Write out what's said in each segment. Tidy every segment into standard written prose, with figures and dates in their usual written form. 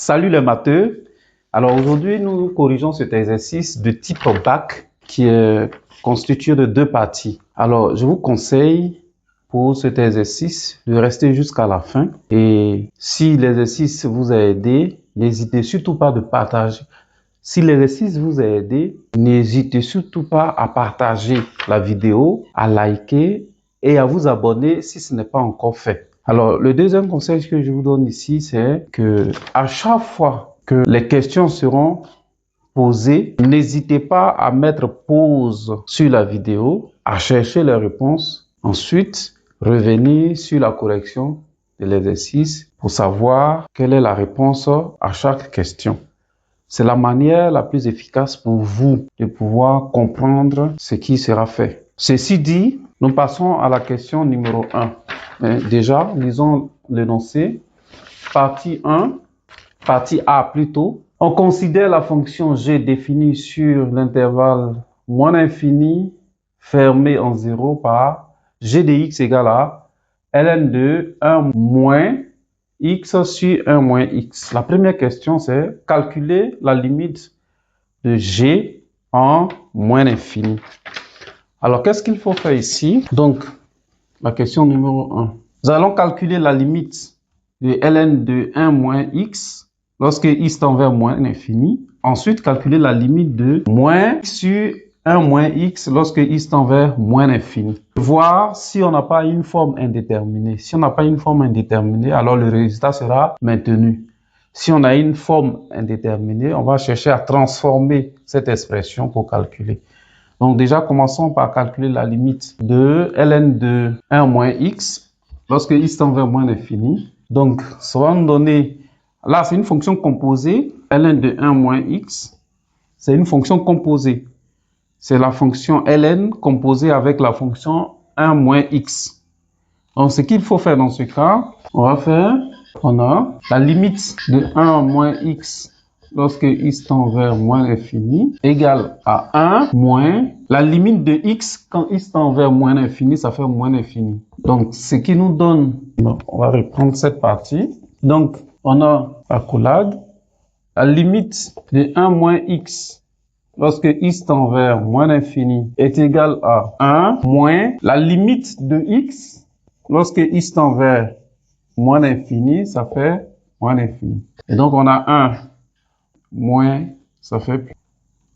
Salut les matheux. Alors aujourd'hui, nous corrigeons cet exercice de type bac qui est constitué de deux parties. Alors, je vous conseille pour cet exercice de rester jusqu'à la fin. Et si l'exercice vous a aidé, n'hésitez surtout pas de partager. Si l'exercice vous a aidé, n'hésitez surtout pas à partager la vidéo, à liker et à vous abonner si ce n'est pas encore fait. Alors, le deuxième conseil que je vous donne ici, c'est que à chaque fois que les questions seront posées, n'hésitez pas à mettre pause sur la vidéo, à chercher les réponses. Ensuite, revenir sur la correction de l'exercice pour savoir quelle est la réponse à chaque question. C'est la manière la plus efficace pour vous de pouvoir comprendre ce qui sera fait. Ceci dit, nous passons à la question numéro 1. Déjà, lisons l'énoncé. Partie 1, partie A plutôt. On considère la fonction g définie sur l'intervalle moins l'infini fermé en 0 par g de x égale à ln de 1 moins x sur 1 moins x. La première question, c'est calculer la limite de g en moins l'infini. Alors, qu'est-ce qu'il faut faire ici? Donc, la question numéro 1. Nous allons calculer la limite de ln de 1 moins x lorsque x tend vers moins l'infini. Ensuite, calculer la limite de moins x sur 1 moins x lorsque x tend vers moins l'infini. Voir si on n'a pas une forme indéterminée. Si on n'a pas une forme indéterminée, alors le résultat sera maintenu. Si on a une forme indéterminée, on va chercher à transformer cette expression pour calculer. Donc déjà, commençons par calculer la limite de ln de 1 moins x lorsque x tend vers moins l'infini. Donc, ça va nous donner, là c'est une fonction composée, ln de 1 moins x, c'est une fonction composée. C'est la fonction ln composée avec la fonction 1 moins x. Donc, ce qu'il faut faire dans ce cas, on a la limite de 1 moins x lorsque x tend vers moins l'infini égale à 1 moins la limite de x quand x tend vers moins l'infini, ça fait moins l'infini. Donc, ce qui nous donne, on va reprendre cette partie. Donc, on a accolade, la limite de 1 moins x lorsque x tend vers moins l'infini est égale à 1 moins la limite de x lorsque x tend vers moins l'infini, ça fait moins l'infini. Et donc, on a 1 moins, ça fait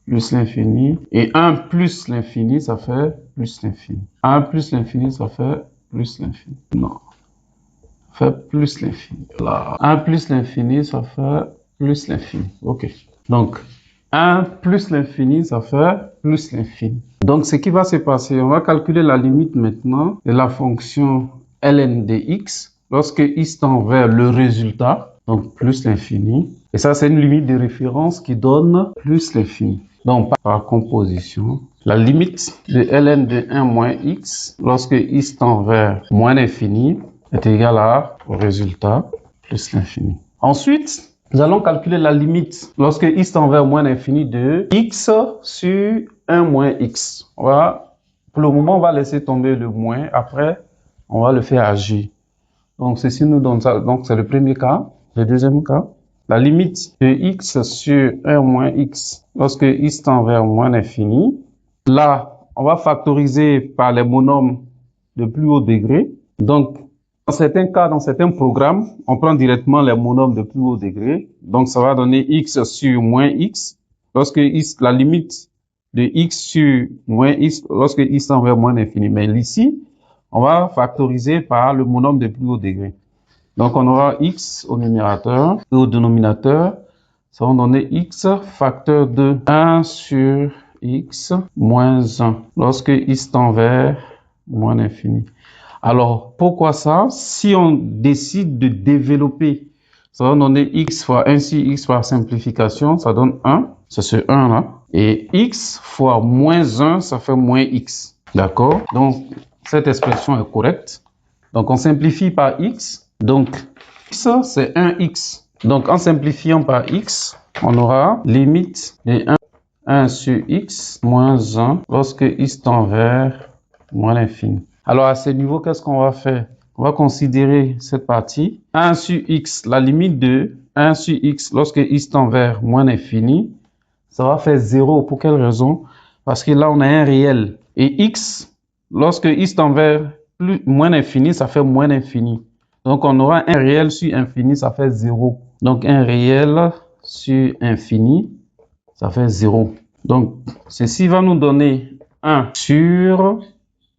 plus l'infini. Et 1 plus l'infini, ça fait plus l'infini. 1 plus l'infini, ça fait plus l'infini. Non. Ça fait plus l'infini. Là. 1 plus l'infini, ça fait plus l'infini. OK. Donc, 1 plus l'infini, ça fait plus l'infini. Donc, ce qui va se passer, on va calculer la limite maintenant de la fonction ln de x lorsque x tend vers le résultat, donc plus l'infini. Et ça, c'est une limite de référence qui donne plus l'infini. Donc, par composition, la limite de ln de 1 moins x lorsque x tend vers moins l'infini est égale au résultat plus l'infini. Ensuite, nous allons calculer la limite lorsque x tend vers moins l'infini de x sur 1 moins x. Pour le moment, on va laisser tomber le moins. Après, on va le faire agir. Donc, ceci nous donne ça. Donc, c'est le premier cas. Le deuxième cas, la limite de x sur 1 moins x lorsque x tend vers moins l'infini. Là, on va factoriser par les monomes de plus haut degré. Donc, dans certains cas, dans certains programmes, on prend directement les monomes de plus haut degré. Donc, ça va donner x sur moins x lorsque x, la limite de x sur moins x lorsque x tend vers moins l'infini. Mais ici, on va factoriser par le monome de plus haut degré. Donc, on aura x au numérateur et au dénominateur, ça va donner x facteur de 1 sur x moins 1 lorsque x tend vers moins l'infini. Alors, pourquoi ça? Si on décide de développer, ça va donner x fois 1 sur x par simplification, ça donne 1, c'est ce 1 là. Et x fois moins 1, ça fait moins x. D'accord? Donc, cette expression est correcte. Donc, on simplifie par x. Donc, x, c'est 1x. Donc, en simplifiant par x, on aura limite de 1 sur x moins 1 lorsque x tend vers moins l'infini. Alors, à ce niveau, qu'est-ce qu'on va faire? On va considérer cette partie. 1 sur x, la limite de 1 sur x, lorsque x tend vers moins l'infini, ça va faire 0. Pour quelle raison? Parce que là, on a un réel. Et x, lorsque x tend vers moins l'infini, ça fait moins l'infini. Donc, on aura un réel sur infini, ça fait 0. Donc, un réel sur infini, ça fait 0. Donc, ceci va nous donner 1 sur,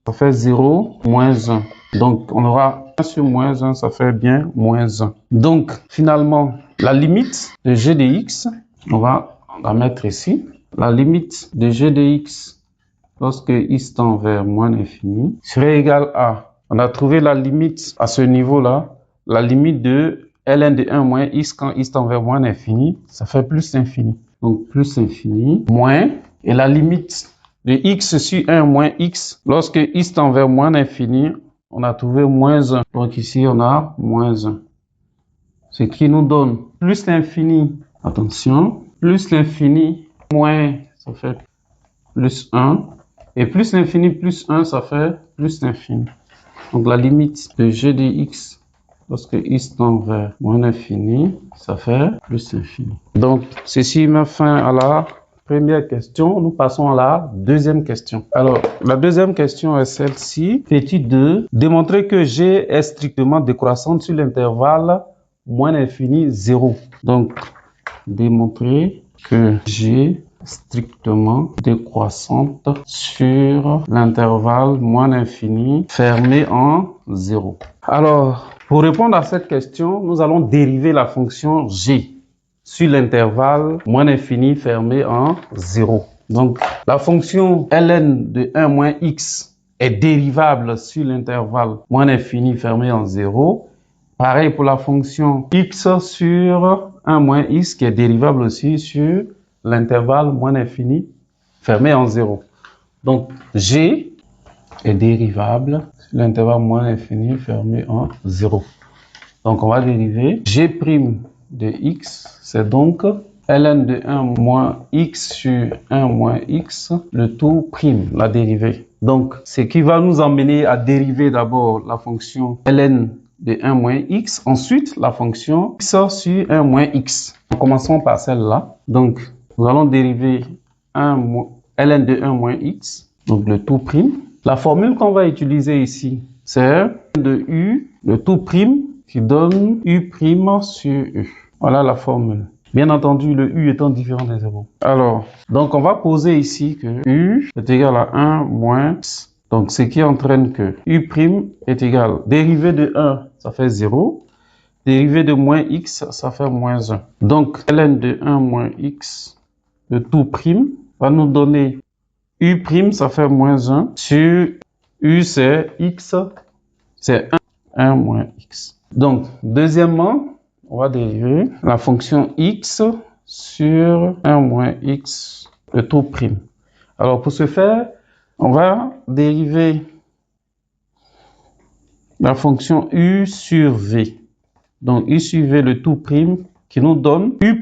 ça fait 0, moins 1. Donc, on aura 1 sur moins 1, ça fait bien moins 1. Donc, finalement, la limite de g de x, on va la mettre ici. La limite de g de x, lorsque x tend vers moins l'infini, serait égale à, on a trouvé la limite à ce niveau-là, la limite de ln de 1 moins x quand x tend vers moins l'infini, ça fait plus l'infini. Donc, plus infini, moins, et la limite de x sur 1 moins x, lorsque x tend vers moins l'infini, on a trouvé moins 1. Donc ici, on a moins 1. Ce qui nous donne plus l'infini, attention, plus l'infini, moins, ça fait plus 1. Et plus l'infini, plus 1, ça fait plus l'infini. Donc la limite de g de x, lorsque x tend vers moins l'infini, ça fait plus l'infini. Donc ceci met fin à la première question. Nous passons à la deuxième question. Alors, la deuxième question est celle-ci. Étude 2. Démontrer que g est strictement décroissante sur l'intervalle moins l'infini 0. Donc, démontrer que g est strictement décroissante sur l'intervalle moins l'infini fermé en 0. Alors, pour répondre à cette question, nous allons dériver la fonction g sur l'intervalle moins l'infini fermé en 0. Donc, la fonction ln de 1 moins x est dérivable sur l'intervalle moins l'infini fermé en 0. Pareil pour la fonction x sur 1 moins x qui est dérivable aussi sur l'intervalle moins l'infini fermé en 0. Donc, g est dérivable sur l'intervalle moins l'infini fermé en 0. Donc, on va dériver g' de x, c'est donc ln de 1 moins x sur 1 moins x, le tout prime, la dérivée. Donc, ce qui va nous emmener à dériver d'abord la fonction ln de 1 moins x, ensuite la fonction x sur 1 moins x. Commençons par celle-là. Donc, nous allons dériver ln de 1 moins x, donc le tout prime. La formule qu'on va utiliser ici, c'est de u, le tout prime, qui donne u' sur u. Voilà la formule. Bien entendu, le u étant différent des 0. Alors, donc on va poser ici que u est égal à 1 moins x. Donc, ce qui entraîne que u' est égal, dérivé de 1, ça fait 0. Dérivé de moins x, ça fait moins 1. Donc, ln de 1 moins x, le tout prime, va nous donner u', ça fait moins 1, sur u, c'est x, c'est 1 moins x. Donc, deuxièmement, on va dériver la fonction x sur 1 moins x, le tout prime. Alors, pour ce faire, on va dériver la fonction u sur v. Donc, u sur v, le tout prime, qui nous donne u'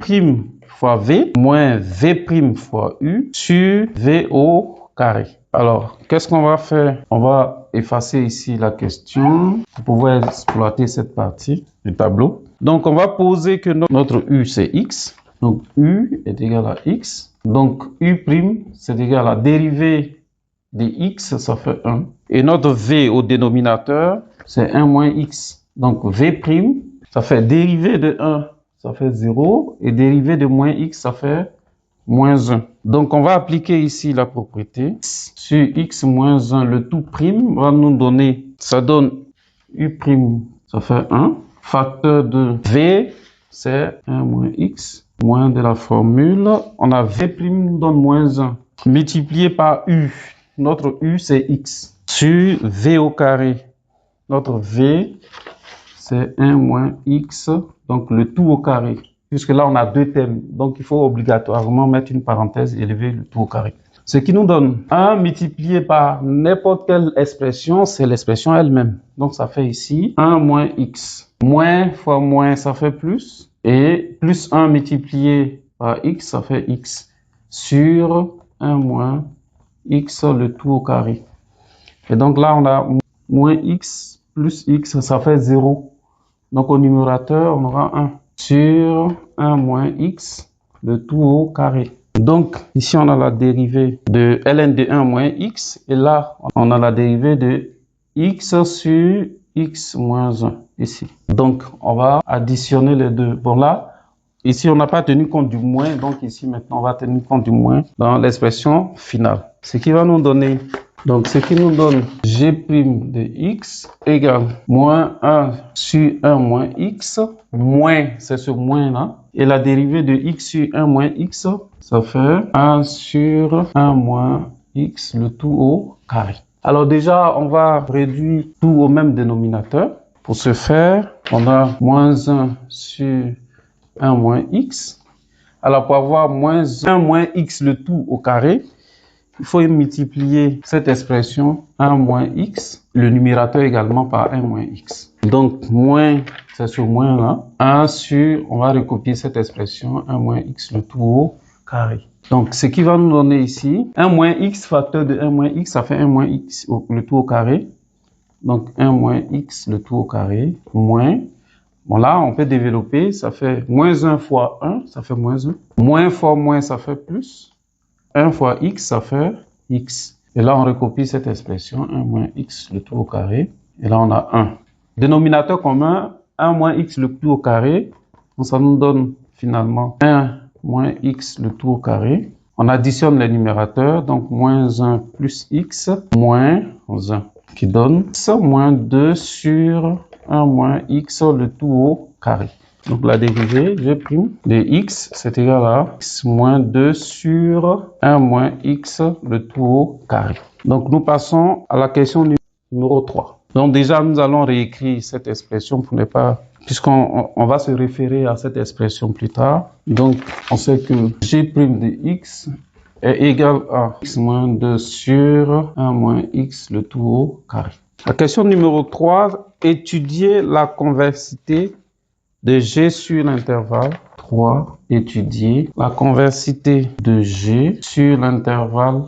fois v moins v' fois u sur v au carré. Alors, qu'est-ce qu'on va faire? On va effacer ici la question pour pouvoir exploiter cette partie du tableau. Donc, on va poser que notre u, c'est x. Donc, u est égal à x. Donc, u', c'est égal à dérivée de x, ça fait 1. Et notre v au dénominateur, c'est 1 moins x. Donc, v', ça fait dérivée de 1, ça fait 0. Et dérivée de moins x, ça fait moins 1. Donc, on va appliquer ici la propriété. Sur x moins 1, le tout prime va nous donner, ça donne u', ça fait 1. Facteur de v, c'est 1 moins x, moins de la formule. On a v' nous donne moins 1. Multiplié par u, notre u, c'est x. Sur v au carré, notre v, c'est 1 moins x, donc le tout au carré. Puisque là, on a deux termes. Donc, il faut obligatoirement mettre une parenthèse et élever le tout au carré. Ce qui nous donne 1 multiplié par n'importe quelle expression, c'est l'expression elle-même. Donc, ça fait ici 1 moins x. Moins fois moins, ça fait plus. Et plus 1 multiplié par x, ça fait x. Sur 1 moins x, le tout au carré. Et donc là, on a moins x plus x, ça fait 0. Donc, au numérateur, on aura 1. sur 1 moins x, le tout au carré. Donc, ici, on a la dérivée de ln de 1 moins x. Et là, on a la dérivée de x sur x moins 1, ici. Donc, on va additionner les deux. Bon, là, ici, on n'a pas tenu compte du moins. Donc, ici, maintenant, on va tenir compte du moins dans l'expression finale. Ce qui va nous donner... Donc, ce qui nous donne g' de x égale moins 1 sur 1 moins x, moins, c'est ce moins-là, et la dérivée de x sur 1 moins x, ça fait 1 sur 1 moins x, le tout au carré. Alors déjà, on va réduire tout au même dénominateur. Pour ce faire, on a moins 1 sur 1 moins x. Alors, pour avoir moins 1 moins x, le tout au carré, il faut multiplier cette expression 1 moins x, le numérateur également par 1 moins x. Donc, moins, c'est ce moins-là. 1 sur, on va recopier cette expression 1 moins x, le tout au carré. Donc, ce qui va nous donner ici, 1 moins x facteur de 1 moins x, ça fait 1 moins x, le tout au carré. Donc, 1 moins x, le tout au carré, moins. Bon, là, on peut développer, ça fait moins 1 fois 1, ça fait moins 1. Moins fois moins, ça fait plus. 1 fois x, ça fait x. Et là, on recopie cette expression, 1 moins x, le tout au carré. Et là, on a 1. Dénominateur commun, 1 moins x, le tout au carré. Donc, ça nous donne finalement 1 moins x, le tout au carré. On additionne les numérateurs, donc moins 1 plus x, moins 1, qui donne moins 2 sur 1 moins x, le tout au carré. Donc, la dérivée g' de x, c'est égal à x moins 2 sur 1 moins x, le tout au carré. Donc, nous passons à la question numéro 3. Donc, déjà, nous allons réécrire cette expression pour ne pas... Puisqu'on va se référer à cette expression plus tard. Donc, on sait que g' de x est égal à x moins 2 sur 1 moins x, le tout au carré. La question numéro 3, étudier la convexité de G sur l'intervalle 3, étudier la convexité de G sur l'intervalle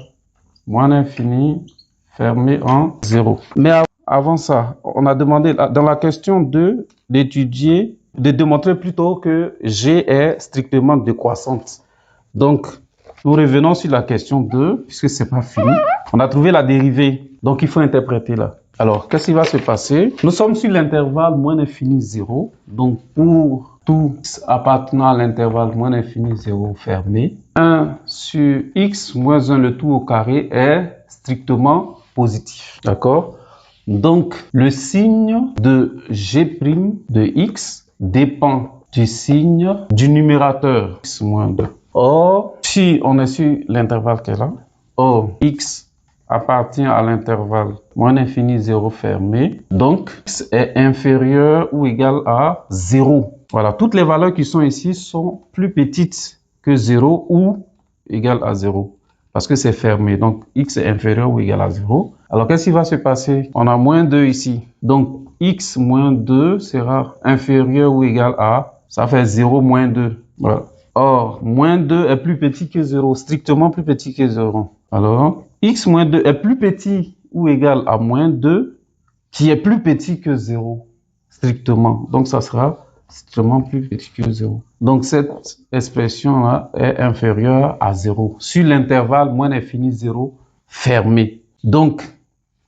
moins l'infini fermé en 0. Mais avant ça, on a demandé dans la question 2 d'étudier, de démontrer plutôt que G est strictement décroissante. Donc, nous revenons sur la question 2, puisque c'est pas fini. On a trouvé la dérivée, donc il faut interpréter là. Alors, qu'est-ce qui va se passer? Nous sommes sur l'intervalle moins l'infini 0. Donc, pour tout appartenant à l'intervalle moins l'infini 0 fermé, 1 sur x moins 1 le tout au carré est strictement positif. D'accord? Donc, le signe de g' de x dépend du signe du numérateur x moins 2. Or, si on est sur l'intervalle qui est là, or x appartient à l'intervalle moins l'infini 0 fermé, donc x est inférieur ou égal à 0. Voilà, toutes les valeurs qui sont ici sont plus petites que 0 ou égal à 0, parce que c'est fermé, donc x est inférieur ou égal à 0. Alors, qu'est-ce qui va se passer? On a moins 2 ici, donc x moins 2 sera inférieur ou égal à, ça fait 0 moins 2. Voilà. Or, moins 2 est plus petit que 0, strictement plus petit que 0. Alors, x moins 2 est plus petit ou égal à moins 2, qui est plus petit que 0, strictement. Donc, ça sera strictement plus petit que 0. Donc, cette expression-là est inférieure à 0, sur l'intervalle moins l'infini 0 fermé. Donc,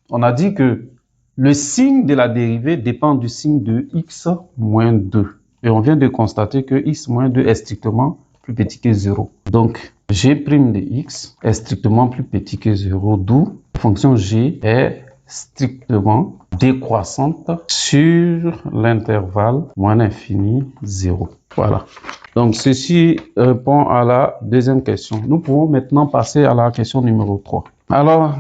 on a dit que le signe de la dérivée dépend du signe de x moins 2. Et on vient de constater que x moins 2 est strictement plus petit que 0. Donc, g' de x est strictement plus petit que 0, d'où la fonction g est strictement décroissante sur l'intervalle moins l'infini 0. Voilà. Donc, ceci répond à la deuxième question. Nous pouvons maintenant passer à la question numéro 3. Alors,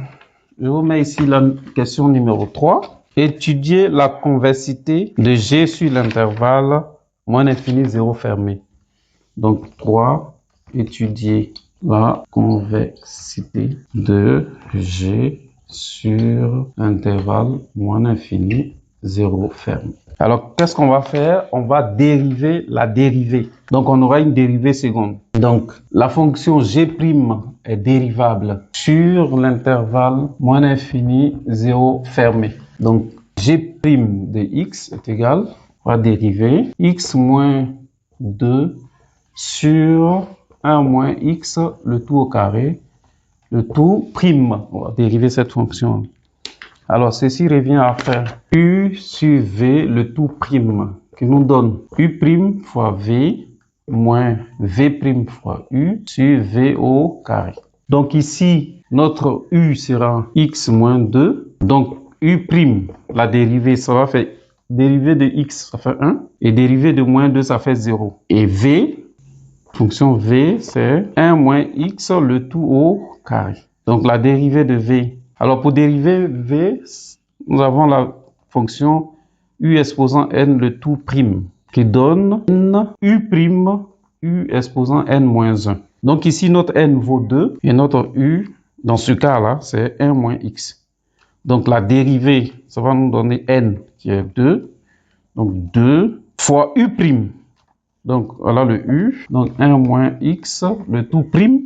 je vous mets ici la question numéro 3. Étudier la convexité de g sur l'intervalle moins l'infini 0 fermé. Donc, 3, étudier la convexité de G sur intervalle moins l'infini 0 fermé. Alors, qu'est-ce qu'on va faire? On va dériver la dérivée. Donc, on aura une dérivée seconde. Donc, la fonction g' est dérivable sur l'intervalle moins l'infini 0 fermé. Donc, g' de x est égal, on va dériver x moins 2 sur 1 moins x, le tout au carré, le tout prime. On va dériver cette fonction. Alors, ceci revient à faire u sur v, le tout prime, qui nous donne u prime fois v moins v prime fois u sur v au carré. Donc ici, notre u sera x moins 2. Donc u prime, la dérivée, ça va faire dérivée de x, ça fait 1. Et dérivée de moins 2, ça fait 0. Et v, fonction v, c'est 1 moins x, le tout au carré. Donc la dérivée de v. Alors pour dériver v, nous avons la fonction u exposant n, le tout prime, qui donne n u prime u exposant n moins 1. Donc ici, notre n vaut 2 et notre u, dans ce cas-là, c'est 1 moins x. Donc la dérivée, ça va nous donner n qui est 2. Donc 2 fois u prime. Donc voilà le u. Donc 1 moins x, le tout prime,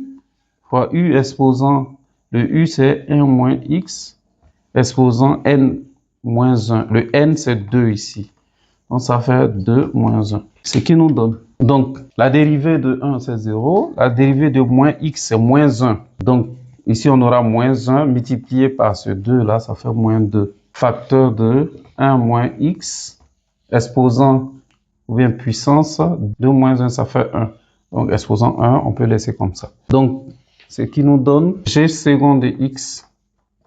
fois u exposant, le u c'est 1 moins x, exposant n moins 1. Le n c'est 2 ici. Donc ça fait 2 moins 1. Ce qui nous donne. Donc la dérivée de 1 c'est 0. La dérivée de moins x c'est moins 1. Donc ici on aura moins 1 multiplié par ce 2 là, ça fait moins 2. Facteur de 1 moins x exposant ou bien puissance 2 moins 1 ça fait 1. Donc exposant 1 on peut laisser comme ça. Donc ce qui nous donne g second de x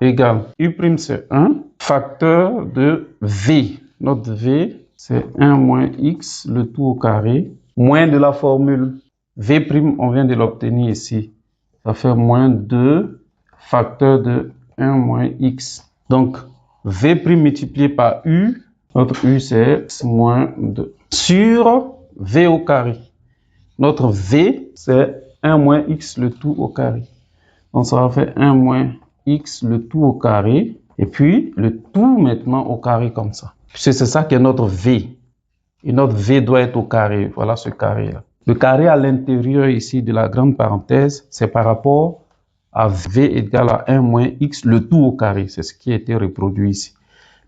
égale u' c'est 1, facteur de v. Notre v c'est 1 moins x, le tout au carré, moins de la formule v', on vient de l'obtenir ici. Ça fait moins 2, facteur de 1 moins x. Donc, v' multiplié par u, notre u c'est moins 2. Sur v au carré. Notre v c'est 1 moins x, le tout au carré. Donc, ça va faire 1 moins x, le tout au carré. Et puis, le tout maintenant au carré comme ça. C'est ça qui est notre v. Et notre v doit être au carré. Voilà ce carré-là. Le carré à l'intérieur ici de la grande parenthèse, c'est par rapport à v égale à 1 moins x, le tout au carré. C'est ce qui a été reproduit ici.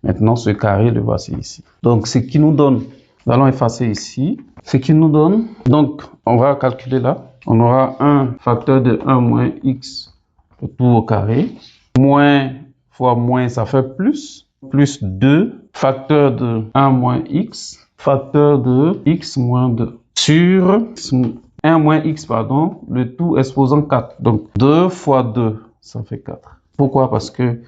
Maintenant, ce carré, le voici ici. Donc, ce qui nous donne, nous allons effacer ici. Ce qui nous donne, donc, on va calculer là. On aura un facteur de 1 moins x, le tout au carré. Moins fois moins, ça fait plus. Plus 2, facteur de 1 moins x, facteur de x moins 2. Sur 1 moins x, pardon, le tout exposant 4. Donc 2 fois 2, ça fait 4. Pourquoi? Parce que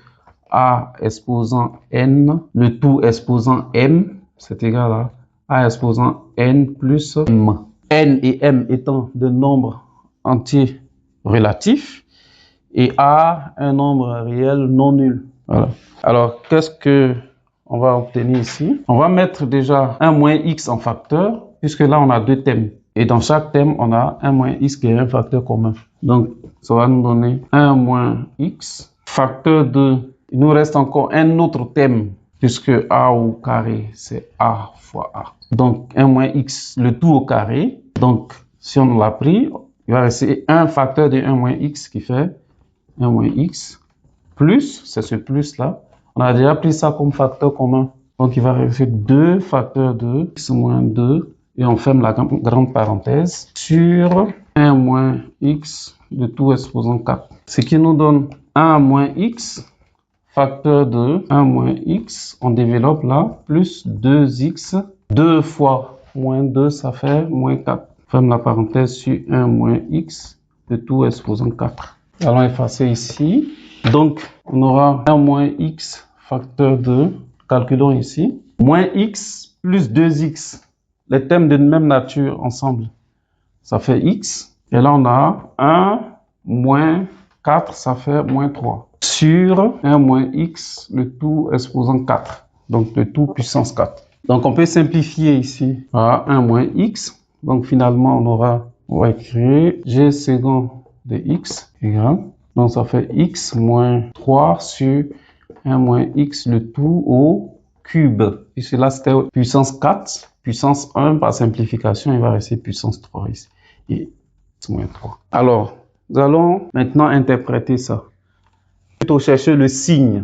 a exposant n, le tout exposant m, c'est égal à a exposant n plus m. N et m étant des nombres entiers relatifs et a un nombre réel non nul. Voilà. Alors, qu'est-ce que on va obtenir ici? On va mettre déjà 1 moins x en facteur, puisque là, on a deux thèmes. Et dans chaque thème, on a 1 moins x qui est un facteur commun. Donc, ça va nous donner 1 moins x, facteur de... Il nous reste encore un autre thème, puisque a au carré, c'est a fois a. Donc, 1 moins x, le tout au carré. Donc, si on l'a pris, il va rester un facteur de 1 moins x qui fait 1 moins x. Plus, c'est ce plus-là. On a déjà pris ça comme facteur commun. Donc, il va rester 2 facteurs de x moins 2. Et on ferme la grande parenthèse sur 1 moins x, le tout exposant 4. Ce qui nous donne 1 moins x, facteur de 1 moins x. On développe là, plus 2x. 2 fois moins 2, ça fait moins 4. Ferme la parenthèse sur 1 moins x, le tout exposant 4. Allons effacer ici. Donc, on aura 1 moins x facteur de, calculons ici, moins x plus 2x. Les thèmes de même nature ensemble, ça fait x. Et là, on a 1 moins 4, ça fait moins 3. Sur 1 moins x, le tout exposant 4. Donc, le tout puissance 4. Donc, on peut simplifier ici à 1 moins x. Donc, finalement, on va écrire g second de x égale. Donc, ça fait x moins 3 sur 1 moins x, le tout au cube. Et cela, c'était puissance 4. Puissance 1, par simplification, il va rester puissance 3 ici. Et x moins 3. Alors, nous allons maintenant interpréter ça. Plutôt chercher le signe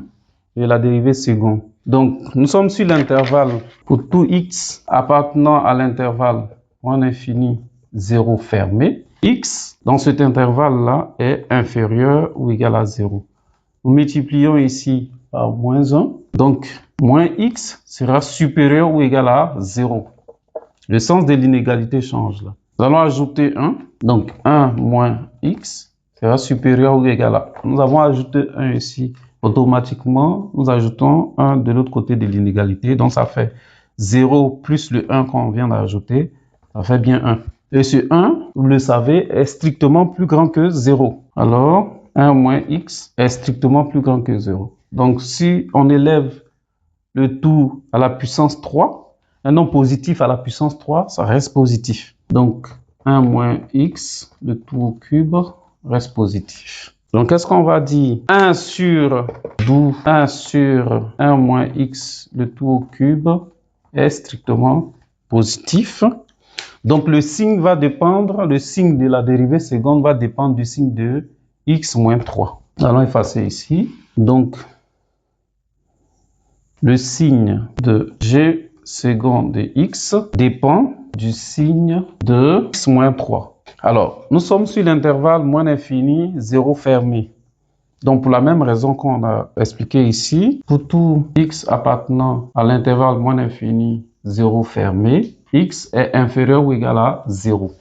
de la dérivée seconde. Donc, nous sommes sur l'intervalle pour tout x appartenant à l'intervalle moins l'infini 0 fermé, x dans cet intervalle-là est inférieur ou égal à 0. Nous multiplions ici par moins 1, donc moins x sera supérieur ou égal à 0. Le sens de l'inégalité change là. Nous allons ajouter 1, donc 1 moins x sera supérieur ou égal à... Nous avons ajouté 1 ici. Automatiquement, nous ajoutons 1 de l'autre côté de l'inégalité. Donc, ça fait 0 plus le 1 qu'on vient d'ajouter. Ça fait bien 1. Et ce 1, vous le savez, est strictement plus grand que 0. Alors, 1 moins x est strictement plus grand que 0. Donc, si on élève le tout à la puissance 3, un nombre positif à la puissance 3, ça reste positif. Donc, 1 moins x, le tout au cube, reste positif. Donc, qu'est-ce qu'on va dire? 1 sur 12, 1 sur 1 moins x, le tout au cube, est strictement positif. Donc, le signe va dépendre, le signe de la dérivée seconde va dépendre du signe de x moins 3. Nous allons effacer ici. Donc, le signe de g second de x dépend du signe de x moins 3. Alors, nous sommes sur l'intervalle moins l'infini, 0 fermé. Donc, pour la même raison qu'on a expliqué ici, pour tout x appartenant à l'intervalle moins l'infini, 0 fermé, x est inférieur ou égal à 0.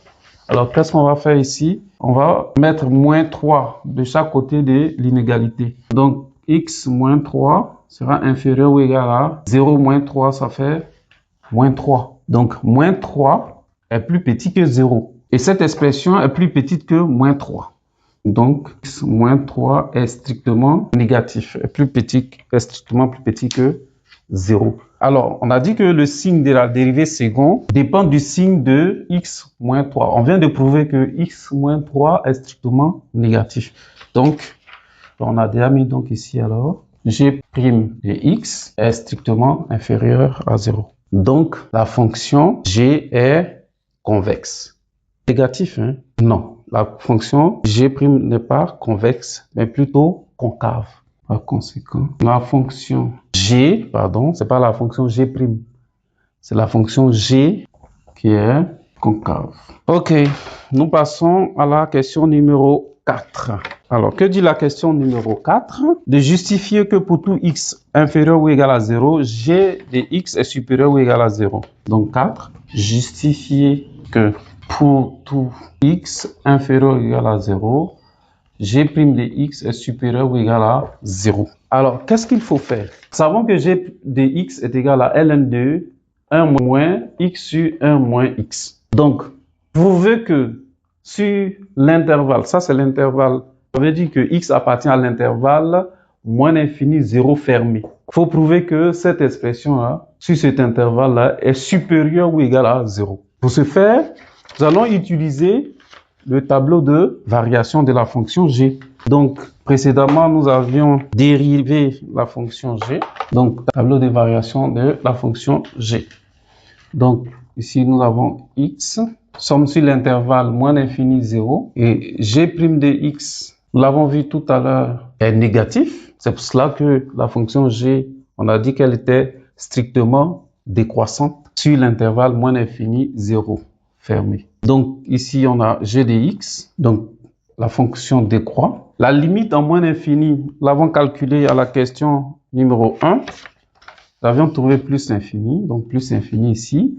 Alors, qu'est-ce qu'on va faire ici? On va mettre moins 3 de chaque côté de l'inégalité. Donc, x moins 3 sera inférieur ou égal à 0 moins 3, ça fait moins 3. Donc, moins 3 est plus petit que 0. Et cette expression est plus petite que moins 3. Donc, x moins 3 est strictement négatif, est strictement plus petit que 0. Alors, on a dit que le signe de la dérivée seconde dépend du signe de x moins 3. On vient de prouver que x moins 3 est strictement négatif. Donc, on a déjà mis donc ici alors, g' de x est strictement inférieur à 0. Donc, la fonction g est convexe. Négatif, hein? Non. La fonction g' n'est pas convexe, mais plutôt concave. Par conséquent, la fonction g, c'est pas la fonction g', c'est la fonction g qui est concave. Ok, nous passons à la question numéro 4. Alors, que dit la question numéro 4? De justifier que pour tout x inférieur ou égal à 0, g de x est supérieur ou égal à 0. Donc 4, justifier que pour tout x inférieur ou égal à 0, g' de x est supérieur ou égal à 0. Alors, qu'est-ce qu'il faut faire? Nous savons que g de x est égal à ln de 1 moins x sur 1 moins x. Donc, prouvez que sur l'intervalle, ça c'est l'intervalle, ça veut dire que x appartient à l'intervalle moins l'infini 0 fermé. Il faut prouver que cette expression-là, sur cet intervalle-là, est supérieure ou égale à 0. Pour ce faire, nous allons utiliser le tableau de variation de la fonction g. Donc, précédemment, nous avions dérivé la fonction g. Donc, tableau de variation de la fonction g. Donc, ici, nous avons x. Nous sommes sur l'intervalle moins l'infini 0. Et g' de x, nous l'avons vu tout à l'heure, est négatif. C'est pour cela que la fonction g, on a dit qu'elle était strictement décroissante sur l'intervalle moins l'infini 0 fermé. Donc, ici, on a g de x. Donc, la fonction décroît. La limite en moins l'infini, nous l'avons calculée à la question numéro 1. Nous avions trouvé plus l'infini, donc plus infini ici.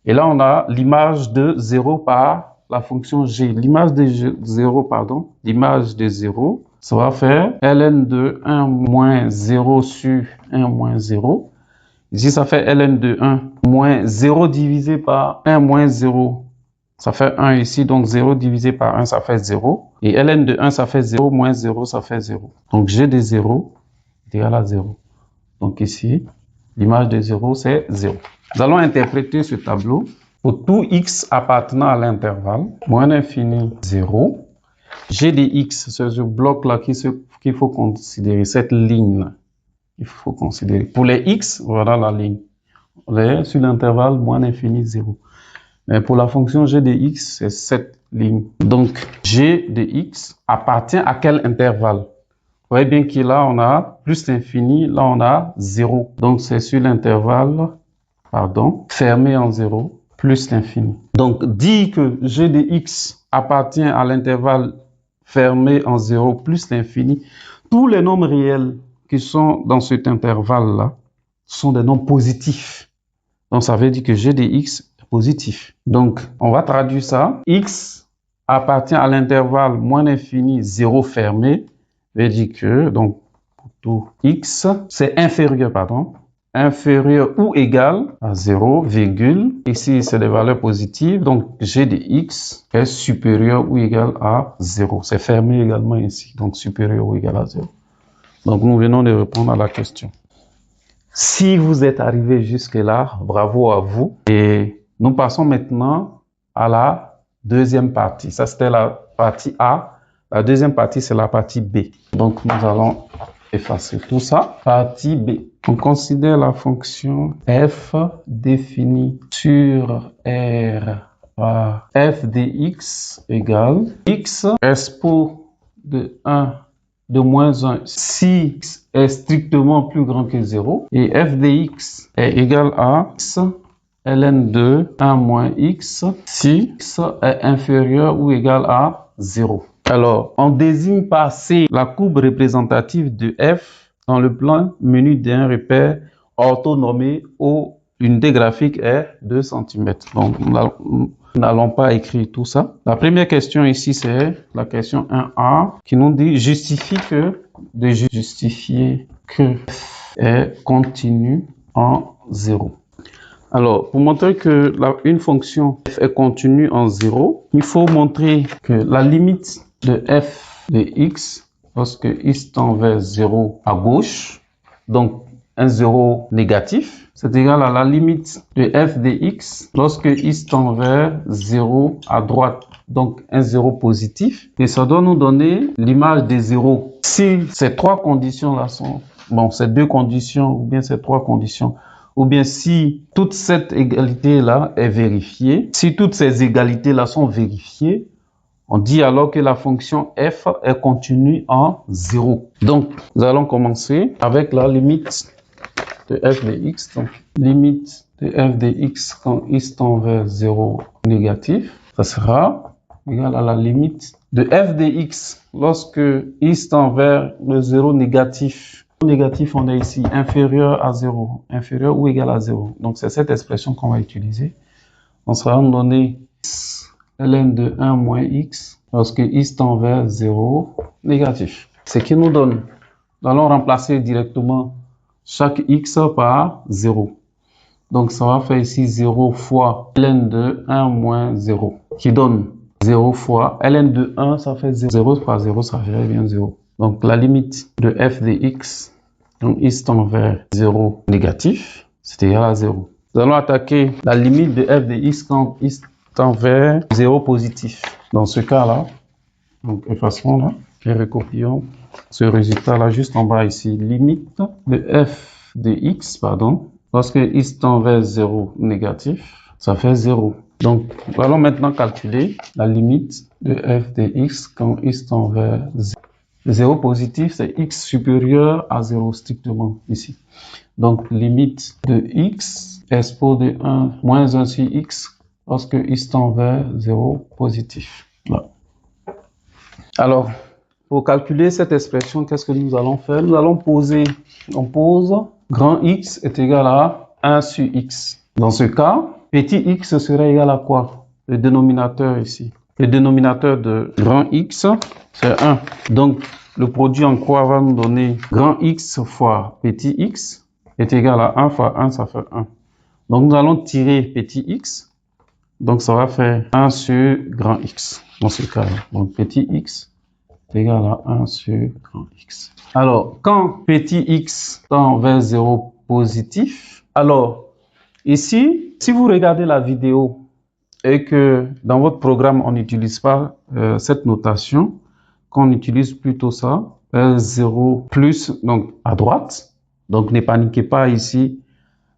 Et là, on a l'image de 0 par la fonction g. L'image de 0, l'image de 0, ça va faire ln de 1 moins 0 sur 1 moins 0. Ici, ça fait ln de 1 moins 0 divisé par 1 moins 0. Ça fait 1 ici, donc 0 divisé par 1, ça fait 0. Et ln de 1, ça fait 0 moins 0, ça fait 0. Donc, g de 0 est égal à 0. Donc ici, l'image de 0, c'est 0. Nous allons interpréter ce tableau pour tout x appartenant à l'intervalle, moins l'infini 0. G de x, c'est ce bloc-là qu'il faut considérer, cette ligne-là. Il faut considérer. Pour les x, voilà la ligne. On est sur l'intervalle moins l'infini 0. Mais pour la fonction g de x, c'est cette ligne. Donc, g de x appartient à quel intervalle? Vous voyez bien que là, on a plus l'infini, là, on a 0. Donc, c'est sur l'intervalle, fermé en 0, plus l'infini. Donc, dit que g de x appartient à l'intervalle fermé en 0 plus l'infini. Tous les nombres réels qui sont dans cet intervalle-là sont des nombres positifs. Donc, ça veut dire que g de x est positif. Donc, on va traduire ça. X appartient à l'intervalle moins l'infini 0 fermé. Ça veut dire que, donc, pour tout x, c'est inférieur, inférieur ou égal à 0, virgule. Ici, c'est des valeurs positives. Donc, g de x est supérieur ou égal à 0. C'est fermé également ici. Donc, supérieur ou égal à 0. Donc, nous venons de répondre à la question. Si vous êtes arrivé jusque-là, bravo à vous. Et nous passons maintenant à la deuxième partie. Ça, c'était la partie A. La deuxième partie, c'est la partie B. Donc, nous allons effacer tout ça. Partie B. On considère la fonction f définie sur R par f de x égale x expo de 1 de moins 1 si x est strictement plus grand que 0 et f de x est égal à x ln de 1 moins x si x est inférieur ou égal à 0. Alors, on désigne par C la courbe représentative de f dans le plan menu d'un repère orthonormé où l'unité graphique est 2 cm. Donc, nous n'allons pas écrire tout ça. La première question ici, c'est la question 1A qui nous dit justifier que f est continu en 0. Alors, pour montrer que une fonction f est continue en 0, il faut montrer que la limite de f de x, lorsque x tend vers 0 à gauche, donc un 0 négatif, c'est égal à la limite de f de x lorsque x tend vers 0 à droite, donc un 0 positif. Et ça doit nous donner l'image des 0. Si ces trois conditions-là sont, ces deux conditions, ou bien ces trois conditions, ou bien si toute cette égalité-là est vérifiée, si toutes ces égalités-là sont vérifiées, on dit alors que la fonction f est continue en 0. Donc, nous allons commencer avec la limite de f de x. Donc, limite de f de x quand x tend vers 0 négatif, ça sera égal à la limite de f de x lorsque x tend vers le 0 négatif. Négatif, on est ici inférieur à 0, inférieur ou égal à 0. Donc, c'est cette expression qu'on va utiliser. On sera donné ln de 1 moins x lorsque x tend vers 0 négatif. Ce qui nous donne, nous allons remplacer directement chaque x par 0. Donc, ça va faire ici 0 fois ln de 1 moins 0, qui donne 0 fois ln de 1, ça fait 0. 0 par 0, ça fait bien 0. Donc, la limite de f de x, donc x tend vers 0 négatif, c'est égal à 0. Nous allons attaquer la limite de f de x quand x tend vers 0 positif. Dans ce cas-là, donc effaçons là et recopions ce résultat-là juste en bas ici. Limite de f de x, lorsque x tend vers 0 négatif, ça fait 0. Donc, nous allons maintenant calculer la limite de f de x quand x tend vers 0. 0 positif, c'est x supérieur à 0 strictement ici. Donc, limite de x expo de 1 moins 1 sur x lorsque x tend vers 0 positif. Là. Alors, pour calculer cette expression, qu'est-ce que nous allons faire? Nous allons poser, on pose grand X est égal à 1 sur X. Dans ce cas, petit x serait égal à quoi? Le dénominateur ici. Le dénominateur de grand X, c'est 1. Donc, le produit en croix va nous donner grand X fois petit x est égal à 1 fois 1, ça fait 1. Donc, nous allons tirer petit x. Donc, ça va faire 1 sur grand X dans ce cas-là. Donc, petit x est égal à 1 sur grand X. Alors, quand petit x tend vers 0 positif, alors, ici, si vous regardez la vidéo et que dans votre programme, on n'utilise pas cette notation, qu'on utilise plutôt ça, 0 plus, donc à droite. Donc, ne paniquez pas ici.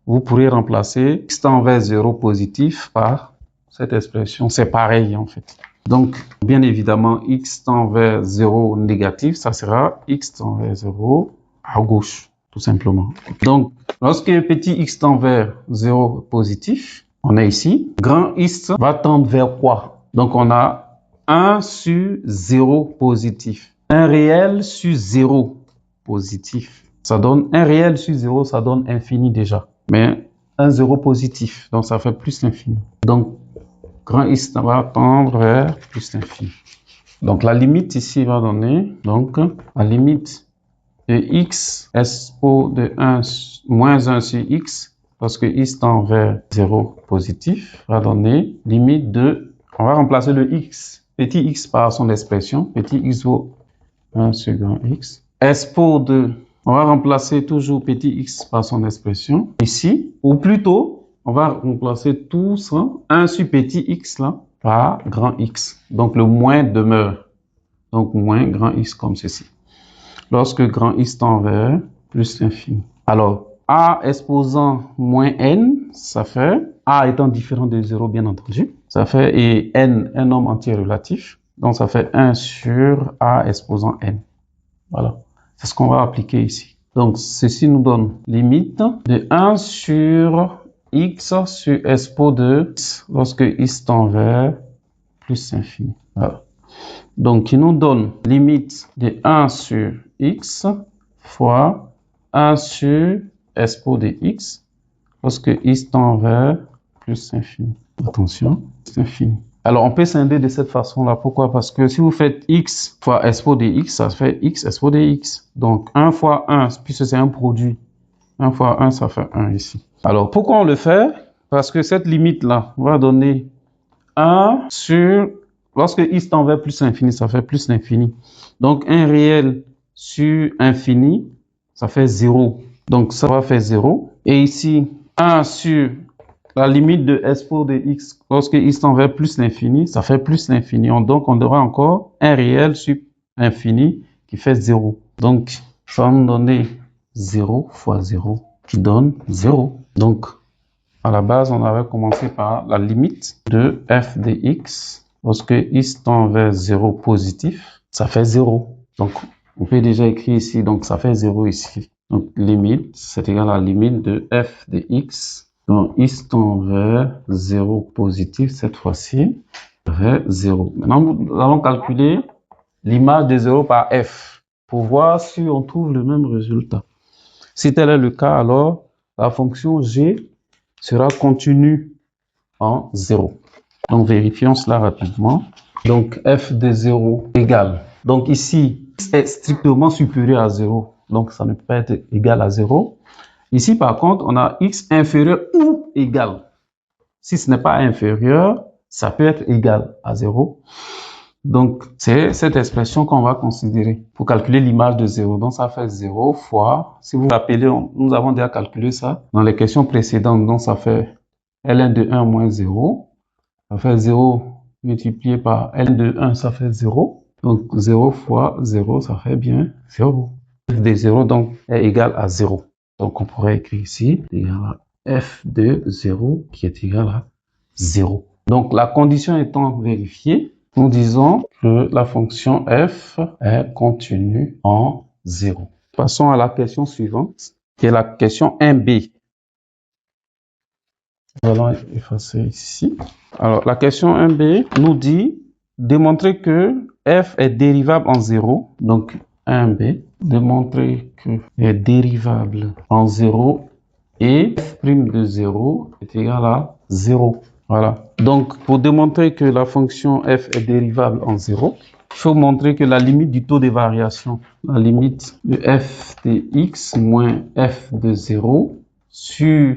Vous pourrez remplacer x tend vers 0 positif par cette expression. C'est pareil, en fait. Donc, bien évidemment, x tend vers 0 négatif, ça sera x tend vers 0 à gauche, tout simplement. Donc, lorsque petit x tend vers 0 positif, on est ici. Grand X va tendre vers quoi? Donc, on a 1 sur 0 positif. Un réel sur 0 positif. Ça donne un réel sur 0, ça donne infini déjà. Mais un 0 positif, donc ça fait plus l'infini. Donc, grand X va tendre vers plus l'infini. Donc, la limite ici va donner, donc, la limite de x expo de 1, moins 1 sur x, parce que x tend vers 0 positif, va donner limite de, on va remplacer le x, petit x par son expression, petit x vaut 1 sur grand x. Expo de, on va remplacer toujours petit x par son expression ici, ou plutôt, on va remplacer tout ça, 1 sur petit x là, par grand X. Donc, le moins demeure. Donc, moins grand X comme ceci. Lorsque grand X tend vers plus l'infini. Alors, A exposant moins N, ça fait, A étant différent de 0, bien entendu, ça fait, et N, un nombre entier relatif. Donc, ça fait 1 sur A exposant N. Voilà. C'est ce qu'on va appliquer ici. Donc, ceci nous donne limite de 1 sur x sur expo de x lorsque x tend vers plus l'infini. Voilà. Donc, qui nous donne limite de 1 sur x fois 1 sur expo de x lorsque x tend vers plus l'infini. Attention, c'est infini. Alors, on peut scinder de cette façon-là. Pourquoi? Parce que si vous faites x fois expo de x, ça fait x expo de x. Donc, 1 fois 1, puisque c'est un produit, 1 fois 1, ça fait 1 ici. Alors, pourquoi on le fait? Parce que cette limite-là va donner 1 sur... Lorsque x tend vers plus l'infini, ça fait plus l'infini. Donc, un réel sur infini, ça fait 0. Donc, ça va faire 0. Et ici, 1 sur la limite de expo de x, lorsque x tend vers plus l'infini, ça fait plus l'infini. Donc, on aura encore un réel sur infini qui fait 0. Donc, ça va nous donner 0 fois 0 qui donne 0. Donc, à la base, on avait commencé par la limite de f de x. Lorsque x tend vers 0 positif, ça fait 0. Donc, on peut déjà écrire ici, donc ça fait 0 ici. Donc, limite, c'est égal à la limite de f de x. Donc, x tend vers 0 positif, cette fois-ci, vers 0. Maintenant, nous allons calculer l'image de 0 par f pour voir si on trouve le même résultat. Si tel est le cas, alors la fonction g sera continue en 0. Donc, vérifions cela rapidement. Donc, f de 0 égale. Donc, ici, x est strictement supérieur à 0. Donc, ça ne peut pas être égal à 0. Ici, par contre, on a x inférieur ou égal. Si ce n'est pas inférieur, ça peut être égal à 0. Donc, c'est cette expression qu'on va considérer pour calculer l'image de 0. Donc, ça fait 0 fois, si vous vous rappelez, nous avons déjà calculé ça dans les questions précédentes. Donc, ça fait ln de 1 moins 0. Ça fait 0 multiplié par ln de 1, ça fait 0. Donc, 0 fois 0, ça fait bien 0. f de 0, donc, est égal à 0. Donc, on pourrait écrire ici, égal à f de 0 qui est égal à 0. Donc, la condition étant vérifiée, nous disons que la fonction f est continue en 0. Passons à la question suivante, qui est la question 1b. Nous allons effacer ici. Alors, la question 1b nous dit démontrer que f est dérivable en 0. Donc, 1b, démontrer que est dérivable en 0 et f' de 0 est égal à 0. Voilà. Donc, pour démontrer que la fonction f est dérivable en 0, il faut montrer que la limite du taux de variation, la limite de f de x moins f de 0 sur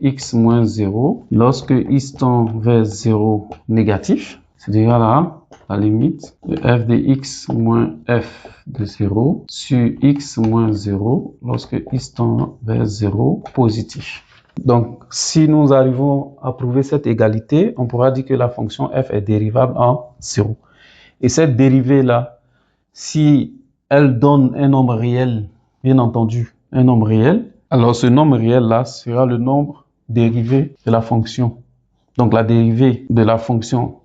x moins 0, lorsque x tend vers 0 négatif, c'est égal à la limite de f de x moins f de 0 sur x moins 0 lorsque x tend vers 0 positif. Donc, si nous arrivons à prouver cette égalité, on pourra dire que la fonction f est dérivable en 0. Et cette dérivée-là, si elle donne un nombre réel, bien entendu, un nombre réel, alors ce nombre réel-là sera le nombre dérivé de la fonction. Donc, la dérivée de la fonction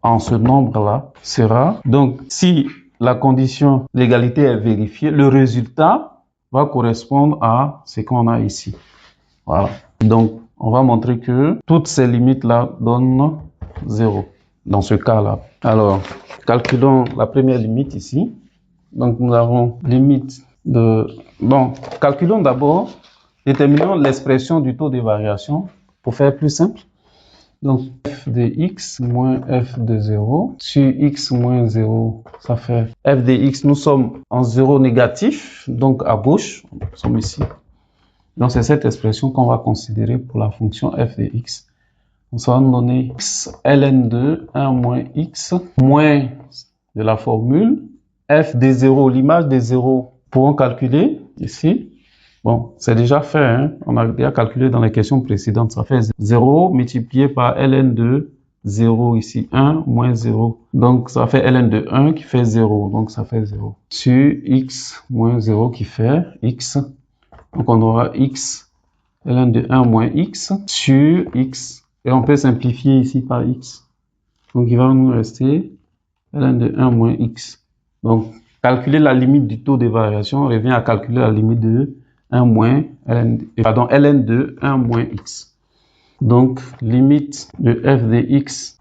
en ce nombre-là sera, donc, si la condition d'égalité est vérifiée, le résultat va correspondre à ce qu'on a ici. Voilà. Donc, on va montrer que toutes ces limites-là donnent 0 dans ce cas-là. Alors, calculons la première limite ici. Donc, nous avons limite de... Bon, calculons d'abord, déterminons l'expression du taux de variation pour faire plus simple. Donc, f de x moins f de 0 sur x moins 0, ça fait f de x, nous sommes en 0 négatif, donc à gauche, nous sommes ici. Donc, c'est cette expression qu'on va considérer pour la fonction f de x. Donc, ça va nous donner x ln de 1 moins x moins de la formule f de 0, l'image des 0, pourrons calculer ici. Bon, c'est déjà fait, hein? On a déjà calculé dans les questions précédentes. Ça fait 0 multiplié par ln de 0 ici, 1 moins 0. Donc, ça fait ln de 1 qui fait 0. Donc, ça fait 0. Sur x moins 0 qui fait x. Donc, on aura x ln de 1 moins x sur x. Et on peut simplifier ici par x. Donc, il va nous rester ln de 1 moins x. Donc, calculer la limite du taux de variation revient à calculer la limite de 1 moins ln de 1 moins x. Donc, limite de f de x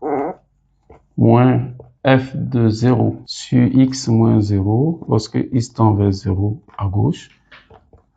moins f de 0 sur x moins 0 lorsque x tend vers 0 à gauche.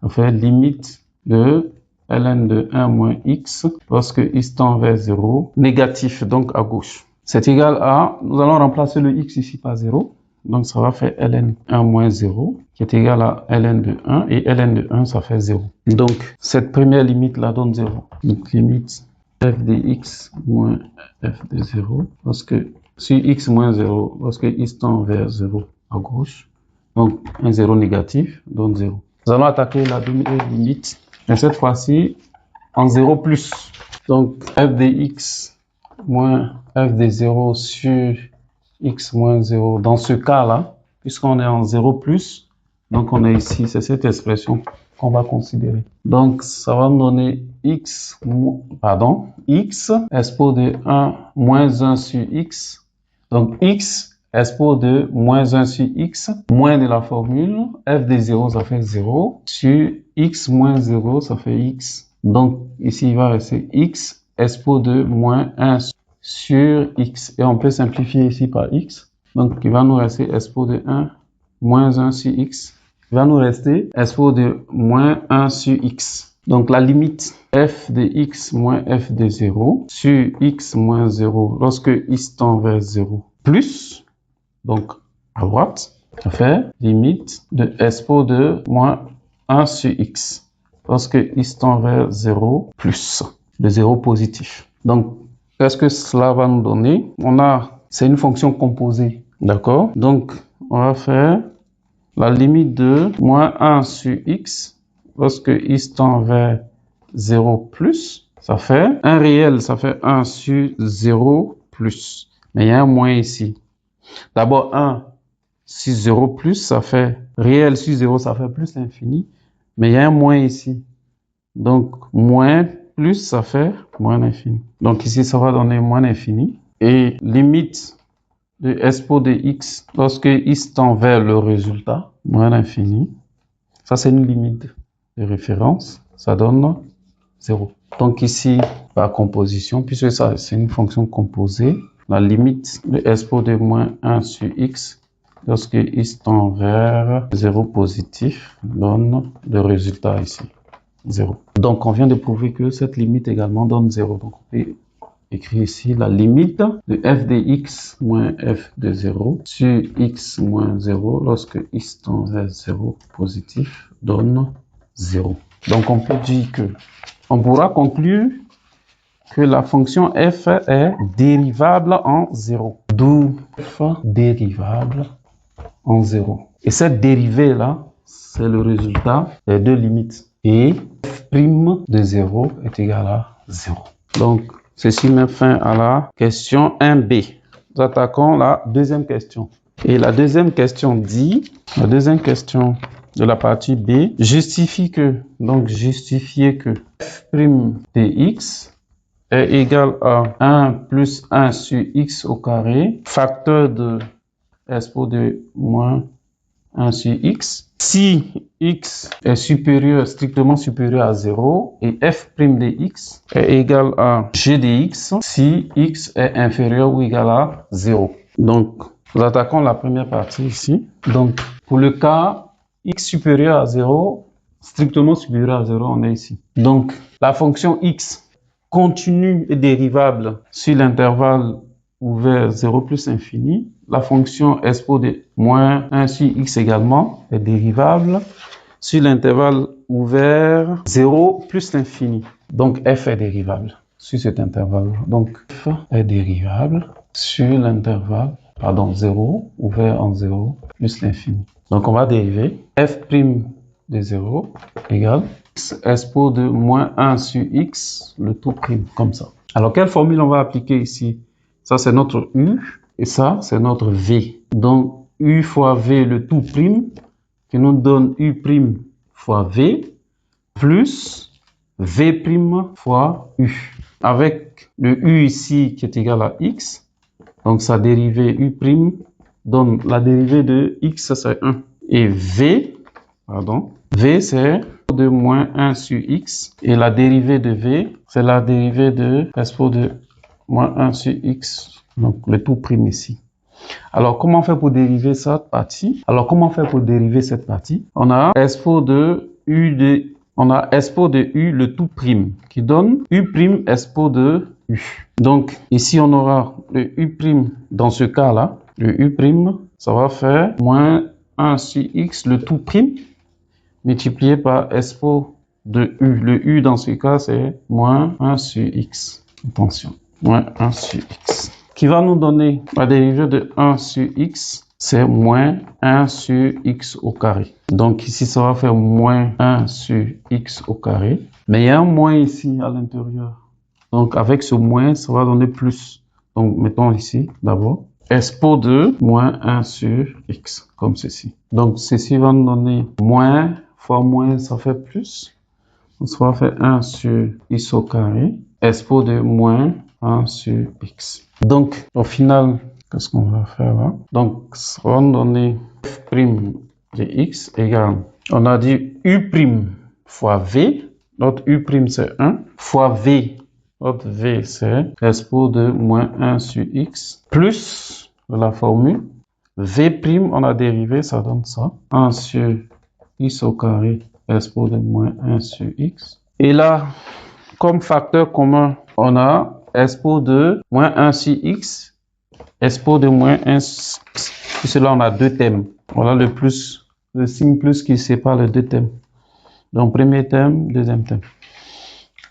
Ça fait limite de ln de 1 moins x lorsque x tend vers 0 négatif, donc à gauche. C'est égal à, nous allons remplacer le x ici par 0. Donc, ça va faire ln 1 moins 0, qui est égal à ln de 1, et ln de 1, ça fait 0. Donc, cette première limite-là donne 0. Donc, limite f de x moins f de 0, lorsque, sur x moins 0, lorsque x tend vers 0 à gauche, donc un 0 négatif donne 0. Nous allons attaquer la deuxième limite, et cette fois-ci, en 0 plus. Donc, f de x moins f de 0 sur x moins 0, dans ce cas-là, puisqu'on est en 0 plus, donc on est ici, c'est cette expression qu'on va considérer. Donc, ça va nous donner x expo de 1 moins 1 sur x. Donc, x expo de moins 1 sur x, moins de la formule, f de 0, ça fait 0, sur x moins 0, ça fait x. Donc, ici, il va rester x expo de moins 1 sur x, et on peut simplifier ici par x. Donc, il va nous rester expo de 1 moins 1 sur x. Il va nous rester expo de moins 1 sur x. Donc, la limite f de x moins f de 0 sur x moins 0 lorsque x tend vers 0 plus, donc à droite, ça fait limite de expo de moins 1 sur x lorsque x tend vers 0 plus, de 0 positif. Donc, qu'est-ce que cela va nous donner? C'est une fonction composée, d'accord? Donc, on va faire la limite de moins 1 sur x lorsque x tend vers 0 plus. Ça fait un réel, ça fait 1 sur 0 plus. Mais il y a un moins ici. D'abord, 1 sur 0 plus, ça fait réel sur 0, ça fait plus l'infini. Mais il y a un moins ici. Donc, moins plus, ça fait moins l'infini. Donc ici, ça va donner moins l'infini. Et limite de expo de x lorsque x tend vers le résultat, moins l'infini. Ça, c'est une limite de référence. Ça donne 0. Donc ici, par composition, puisque ça, c'est une fonction composée, la limite de expo de moins 1 sur x lorsque x tend vers 0 positif donne le résultat ici. 0. Donc, on vient de prouver que cette limite également donne 0. Donc, on peut écrire ici la limite de f de x moins f de 0 sur x moins 0 lorsque x tend vers 0 positif donne 0. Donc, on peut dire que, on pourra conclure que la fonction f est dérivable en 0. D'où f dérivable en 0. Et cette dérivée-là, c'est le résultat des deux limites. Et f' de 0 est égal à 0. Donc, ceci met fin à la question 1b. Nous attaquons la deuxième question. Et la deuxième question dit, la deuxième question de la partie B, justifie que, donc justifier que f' de x est égal à 1 plus 1 sur x au carré, facteur de expo de moins 1 sur x, si x est supérieur, strictement supérieur à 0 et f' de x est égal à g de x si x est inférieur ou égal à 0. Donc, nous attaquons la première partie ici. Donc, pour le cas x supérieur à 0, strictement supérieur à 0, on est ici. Donc, la fonction x continue et dérivable sur l'intervalle ouvert 0 plus infini. La fonction expo de moins 1 sur x également est dérivable sur l'intervalle ouvert 0 plus l'infini. Donc, f est dérivable sur cet intervalle. Donc, f est dérivable sur l'intervalle, 0 ouvert en 0 plus l'infini. Donc, on va dériver f' de 0 égale x expo de moins 1 sur x, le tout prime, comme ça. Alors, quelle formule on va appliquer ici? Ça, c'est notre u, et ça, c'est notre v. Donc, u fois v, le tout prime, qui nous donne u prime fois v, plus v prime fois u. Avec le u ici, qui est égal à x, donc sa dérivée u prime donne la dérivée de x, c'est 1. Et v, c'est de moins 1 sur x. Et la dérivée de v, c'est la dérivée de expo de moins 1 sur x. Donc, le tout prime ici. Alors, comment faire pour dériver cette partie? On a expo de u, le tout prime, qui donne u prime expo de u. Donc, ici, on aura le u prime dans ce cas-là. Le u prime, ça va faire moins 1 sur x, le tout prime, multiplié par expo de u. Le u, dans ce cas, c'est moins 1 sur x. Attention, moins 1 sur x. Qui va nous donner la dérivée de 1 sur x, c'est moins 1 sur x au carré. Donc ici, ça va faire moins 1 sur x au carré. Mais il y a un moins ici à l'intérieur. Donc avec ce moins, ça va donner plus. Donc mettons ici d'abord expo de moins 1 sur x, comme ceci. Donc ceci va nous donner moins fois moins, ça fait plus. Donc ça va faire 1 sur x au carré, expo de moins 1 sur x. Donc, au final, qu'est-ce qu'on va faire là? Donc, ça va nous donner f' de x égale, on a dit u' fois v, notre u' c'est 1, fois v, notre v c'est expo de moins 1 sur x, plus la formule, v', on a dérivé, ça donne ça, 1 sur x au carré, expo de moins 1 sur x. Et là, comme facteur commun, on a expo de moins 1 sur x, expo de moins 1 sur x. Puis cela, on a deux thèmes. Voilà le plus, le signe plus qui sépare les deux thèmes. Donc, premier thème, deuxième thème.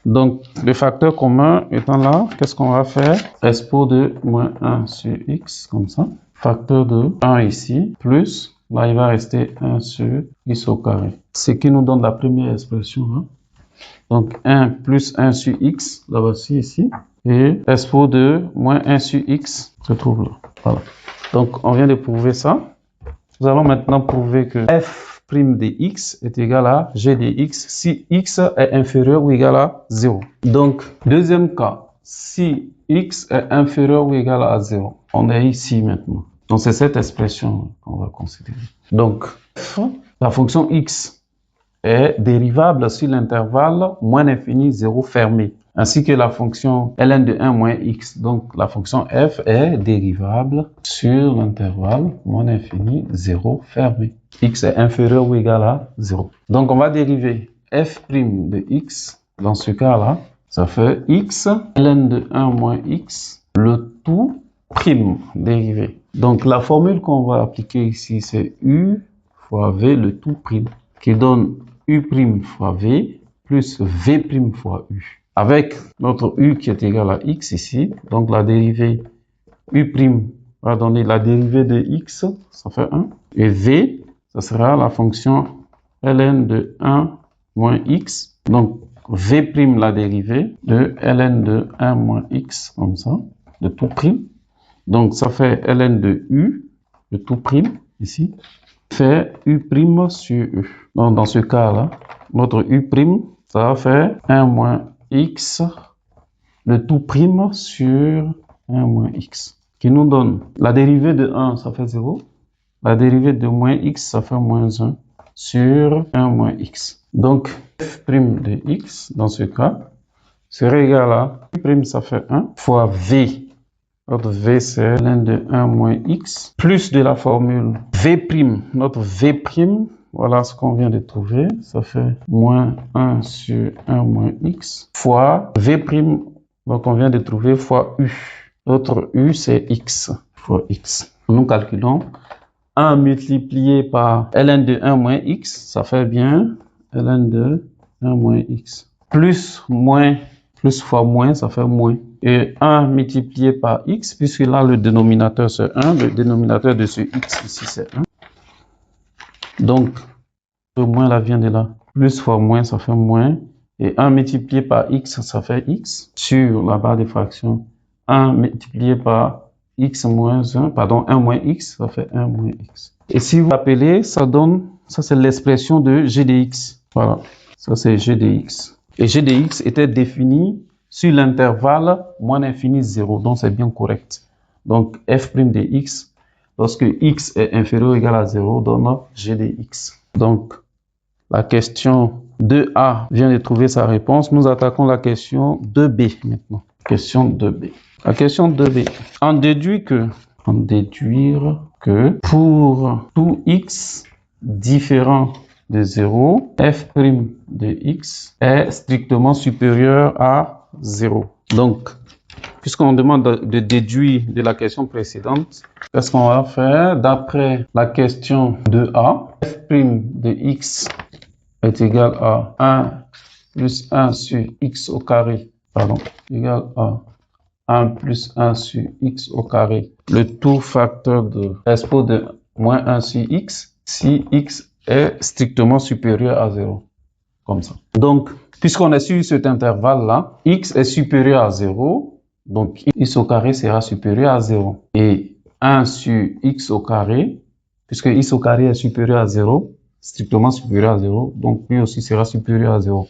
Donc, le facteur commun étant là, qu'est-ce qu'on va faire? Expo de moins 1 sur x, comme ça. Facteur de 1 ici, plus, là, il va rester 1 sur x au carré. Ce qui nous donne la première expression, hein. Donc, 1 plus 1 sur x, là voici ici. Et expo de moins 1 sur x se trouve là. Voilà. Donc, on vient de prouver ça. Nous allons maintenant prouver que f' de x est égal à g de x si x est inférieur ou égal à 0. Donc, deuxième cas, si x est inférieur ou égal à 0. On est ici maintenant. Donc, c'est cette expression qu'on va considérer. Donc, f, la fonction x est dérivable sur l'intervalle moins l'infini 0 fermé, ainsi que la fonction ln de 1 moins x. Donc, la fonction f est dérivable sur l'intervalle moins l'infini 0 fermé. X est inférieur ou égal à 0. Donc, on va dériver f' de x. Dans ce cas-là, ça fait x ln de 1 moins x, le tout prime dérivé. Donc, la formule qu'on va appliquer ici, c'est u fois v, le tout prime, qui donne u' fois v plus v' fois u. Avec notre u qui est égal à x ici, donc la dérivée u' va donner la dérivée de x, ça fait 1, et v, ça sera la fonction ln de 1 moins x, donc v' la dérivée de ln de 1 moins x, comme ça, de tout prime. Donc ça fait ln de u, de tout prime, ici, fait u' sur u. Donc dans ce cas-là, notre u', ça va faire 1 moins x, le tout prime sur 1 moins x, qui nous donne la dérivée de 1, ça fait 0. La dérivée de moins x, ça fait moins 1. sur 1 moins x. Donc, f' de x, dans ce cas, serait égal à f', ça fait 1, fois v. Notre v, c'est ln de 1 moins x, plus de la formule v', notre v', voilà ce qu'on vient de trouver, ça fait moins 1 sur 1 moins x, fois v', donc on vient de trouver, fois u. Notre u, c'est x, fois x. Nous calculons 1 multiplié par ln de 1 moins x, ça fait bien ln de 1 moins x. Plus fois moins, ça fait moins. Et 1 multiplié par x, puisque là, le dénominateur, c'est 1. Le dénominateur de ce x ici, c'est 1. Donc, le moins là vient de là. Plus fois moins, ça fait moins. Et 1 multiplié par x, ça fait x. Sur la barre des fractions, 1 multiplié par x moins 1, pardon, 1 moins x, ça fait 1 moins x. Et si vous appelez, ça donne, ça c'est l'expression de g de x. Voilà, ça c'est g de x. Et g de x était défini sur l'intervalle moins l'infini 0, donc c'est bien correct. Donc f' de x, lorsque x est inférieur ou égal à 0, donne g de x. Donc la question 2a vient de trouver sa réponse. Nous attaquons la question 2b maintenant. Question 2b. La question 2b. En déduire que pour tout x différent de 0, f' de x est strictement supérieur à 0. Donc, puisqu'on demande de déduire de la question précédente, qu'est-ce qu'on va faire? D'après la question 2a, f' de x est égal à 1 plus 1 sur x au carré, égal à 1 plus 1 sur x au carré, le tout facteur de expo de moins 1 sur x, si x est strictement supérieur à 0, comme ça. Donc, puisqu'on est sur cet intervalle-là, x est supérieur à 0, donc x au carré sera supérieur à 0. Et 1 sur x au carré, puisque x au carré est supérieur à 0, strictement supérieur à 0, donc lui aussi sera supérieur à 0.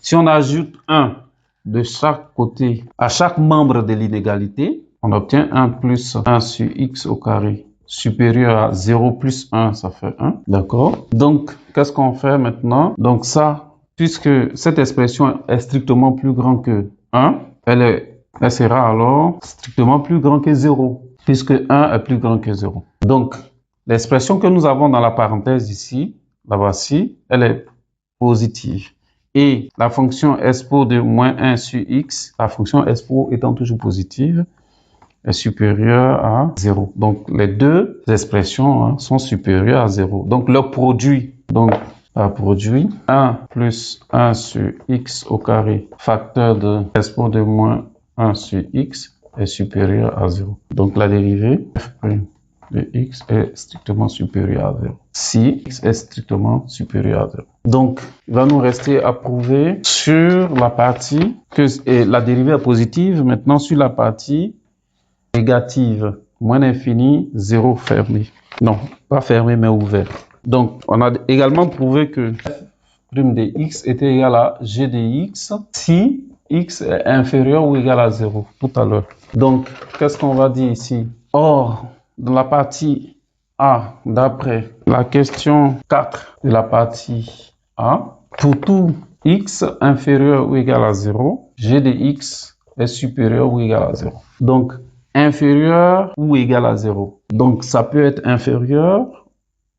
Si on ajoute 1 de chaque côté à chaque membre de l'inégalité, on obtient 1 plus 1 sur x au carré supérieur à 0 plus 1, ça fait 1. D'accord? Donc, qu'est-ce qu'on fait maintenant? Donc ça, puisque cette expression est strictement plus grande que 1, elle sera alors strictement plus grande que 0, puisque 1 est plus grand que 0. Donc, l'expression que nous avons dans la parenthèse ici, la voici, elle est positive. Et la fonction expo de moins 1 sur x, la fonction expo étant toujours positive, est supérieure à 0. Donc, les deux expressions sont supérieures à 0. Donc, leur produit, par produit, 1 plus 1 sur x au carré, facteur de expo de moins 1 sur x, est supérieur à 0. Donc, la dérivée, f' de x est strictement supérieur à 0. Si x est strictement supérieur à 0. Donc, il va nous rester à prouver sur la partie que la dérivée est positive. Maintenant, sur la partie négative, moins l'infini, 0 fermé. Non, pas fermé, mais ouvert. Donc, on a également prouvé que f' de x était égal à g de x si x est inférieur ou égal à 0 tout à l'heure. Donc, qu'est-ce qu'on va dire ici? Or, dans la partie A, d'après la question 4 de la partie A, pour tout x inférieur ou égal à 0, g de x est supérieur ou égal à 0. Donc, inférieur ou égal à 0. Donc, ça peut être inférieur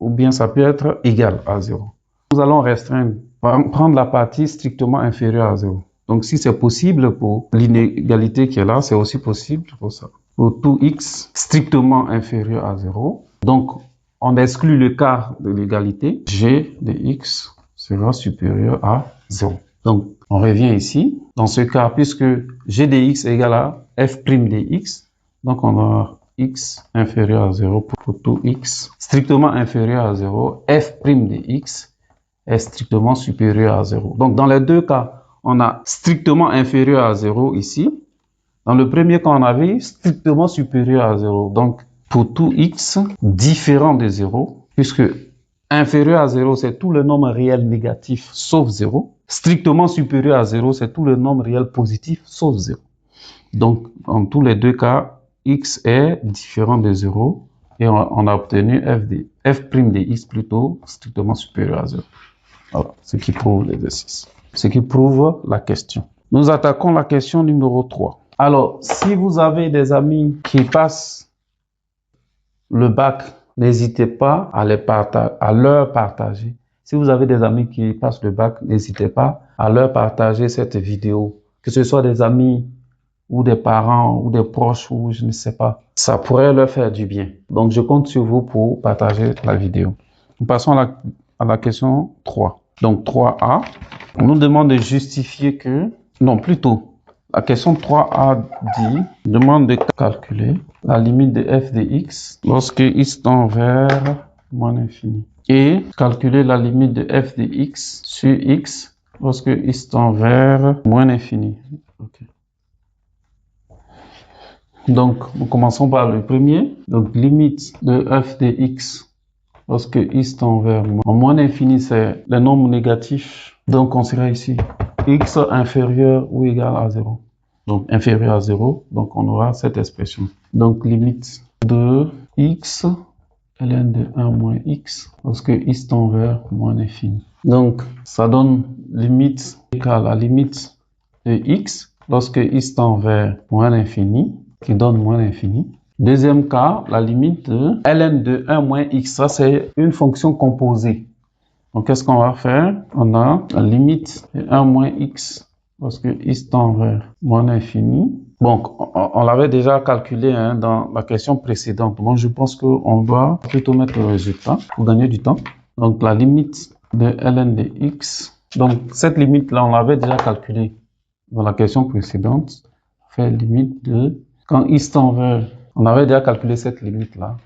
ou bien ça peut être égal à 0. Nous allons restreindre, prendre la partie strictement inférieure à 0. Donc, si c'est possible pour l'inégalité qui est là, c'est aussi possible pour ça. Pour tout x strictement inférieur à 0. Donc, on exclut le cas de l'égalité. G de x sera supérieur à 0. Donc, on revient ici. Dans ce cas, puisque g de x est égal à f' de x, donc on aura x inférieur à 0 pour tout x strictement inférieur à 0. f' de x est strictement supérieur à 0. Donc, dans les deux cas, on a strictement inférieur à 0 ici. Dans le premier cas, on avait strictement supérieur à 0. Donc, pour tout x différent de 0, puisque inférieur à 0, c'est tout le nombre réel négatif sauf 0. Strictement supérieur à 0, c'est tout le nombre réel positif sauf 0. Donc, dans tous les deux cas, x est différent de 0 et on a obtenu f' de x plutôt strictement supérieur à 0. Voilà, ce qui prouve l'exercice. Ce qui prouve la question. Nous attaquons la question numéro 3. Alors, si vous avez des amis qui passent le bac, n'hésitez pas à leur partager. Si vous avez des amis qui passent le bac, n'hésitez pas à leur partager cette vidéo. Que ce soit des amis ou des parents ou des proches ou je ne sais pas. Ça pourrait leur faire du bien. Donc, je compte sur vous pour partager la vidéo. Nous passons à la question 3. Donc, 3A, on nous demande de justifier que... Non, plutôt, la question 3A demande de calculer la limite de f de x lorsque x tend vers moins l'infini. Et calculer la limite de f de x sur x lorsque x tend vers moins l'infini. Okay. Donc, nous commençons par le premier. Donc, limite de f de x lorsque x tend vers moins l'infini, c'est les nombres négatifs. Donc, on sera ici x inférieur ou égal à 0. Donc, inférieur à 0. Donc, on aura cette expression. Donc, limite de x ln de 1 moins x lorsque x tend vers moins l'infini. Donc, ça donne limite égale à limite de x lorsque x tend vers moins l'infini, qui donne moins l'infini. Deuxième cas, la limite de ln de 1 moins x. Ça, c'est une fonction composée. Donc, qu'est-ce qu'on va faire? On a la limite de 1 moins x lorsque x tend vers moins l'infini. Donc, on l'avait déjà calculé dans la question précédente. Donc, je pense qu'on doit plutôt mettre le résultat pour gagner du temps. Donc, la limite de ln de x. Donc, cette limite-là, on l'avait déjà calculée dans la question précédente. On fait limite de... Quand x tend vers... On avait déjà calculé cette limite-là.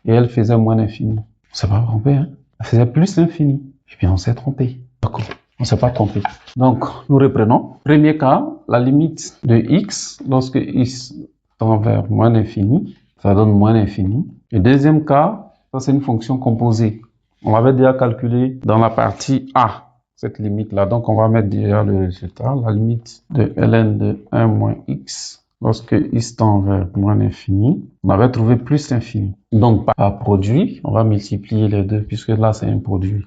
Et elle faisait moins l'infini. On s'est pas trompé, hein? Elle faisait plus l'infini. Et puis, on s'est trompé. D'accord. On s'est pas trompé. Donc, nous reprenons. Premier cas, la limite de x lorsque x tend vers moins l'infini, ça donne moins l'infini. Et deuxième cas, ça c'est une fonction composée. On l'avait déjà calculé dans la partie A, cette limite-là. Donc, on va mettre déjà le résultat. La limite de ln de 1 moins x lorsque x tend vers moins l'infini, on avait trouvé plus l'infini. Donc, par produit, on va multiplier les deux, puisque là, c'est un produit.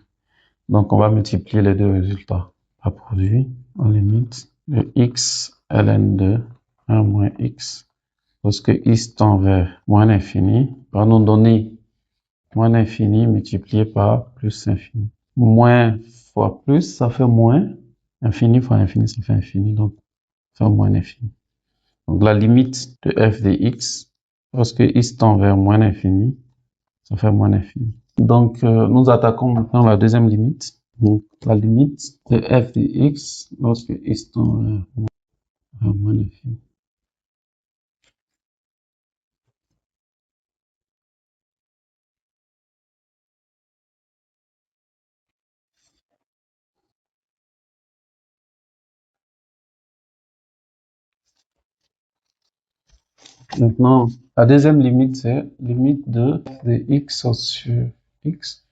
Donc, on va multiplier les deux résultats. Par produit, on limite de x ln de 1 moins x lorsque x tend vers moins l'infini va nous donner moins l'infini multiplié par plus l'infini. Moins fois plus, ça fait moins. Infini fois infini, ça fait infini. Donc, ça fait moins l'infini. Donc, la limite de f de x lorsque x tend vers moins l'infini, ça fait moins l'infini. Donc, nous attaquons maintenant la deuxième limite. Donc, la limite de f de x lorsque x tend vers moins l'infini. Maintenant, la deuxième limite, c'est limite de f de x sur x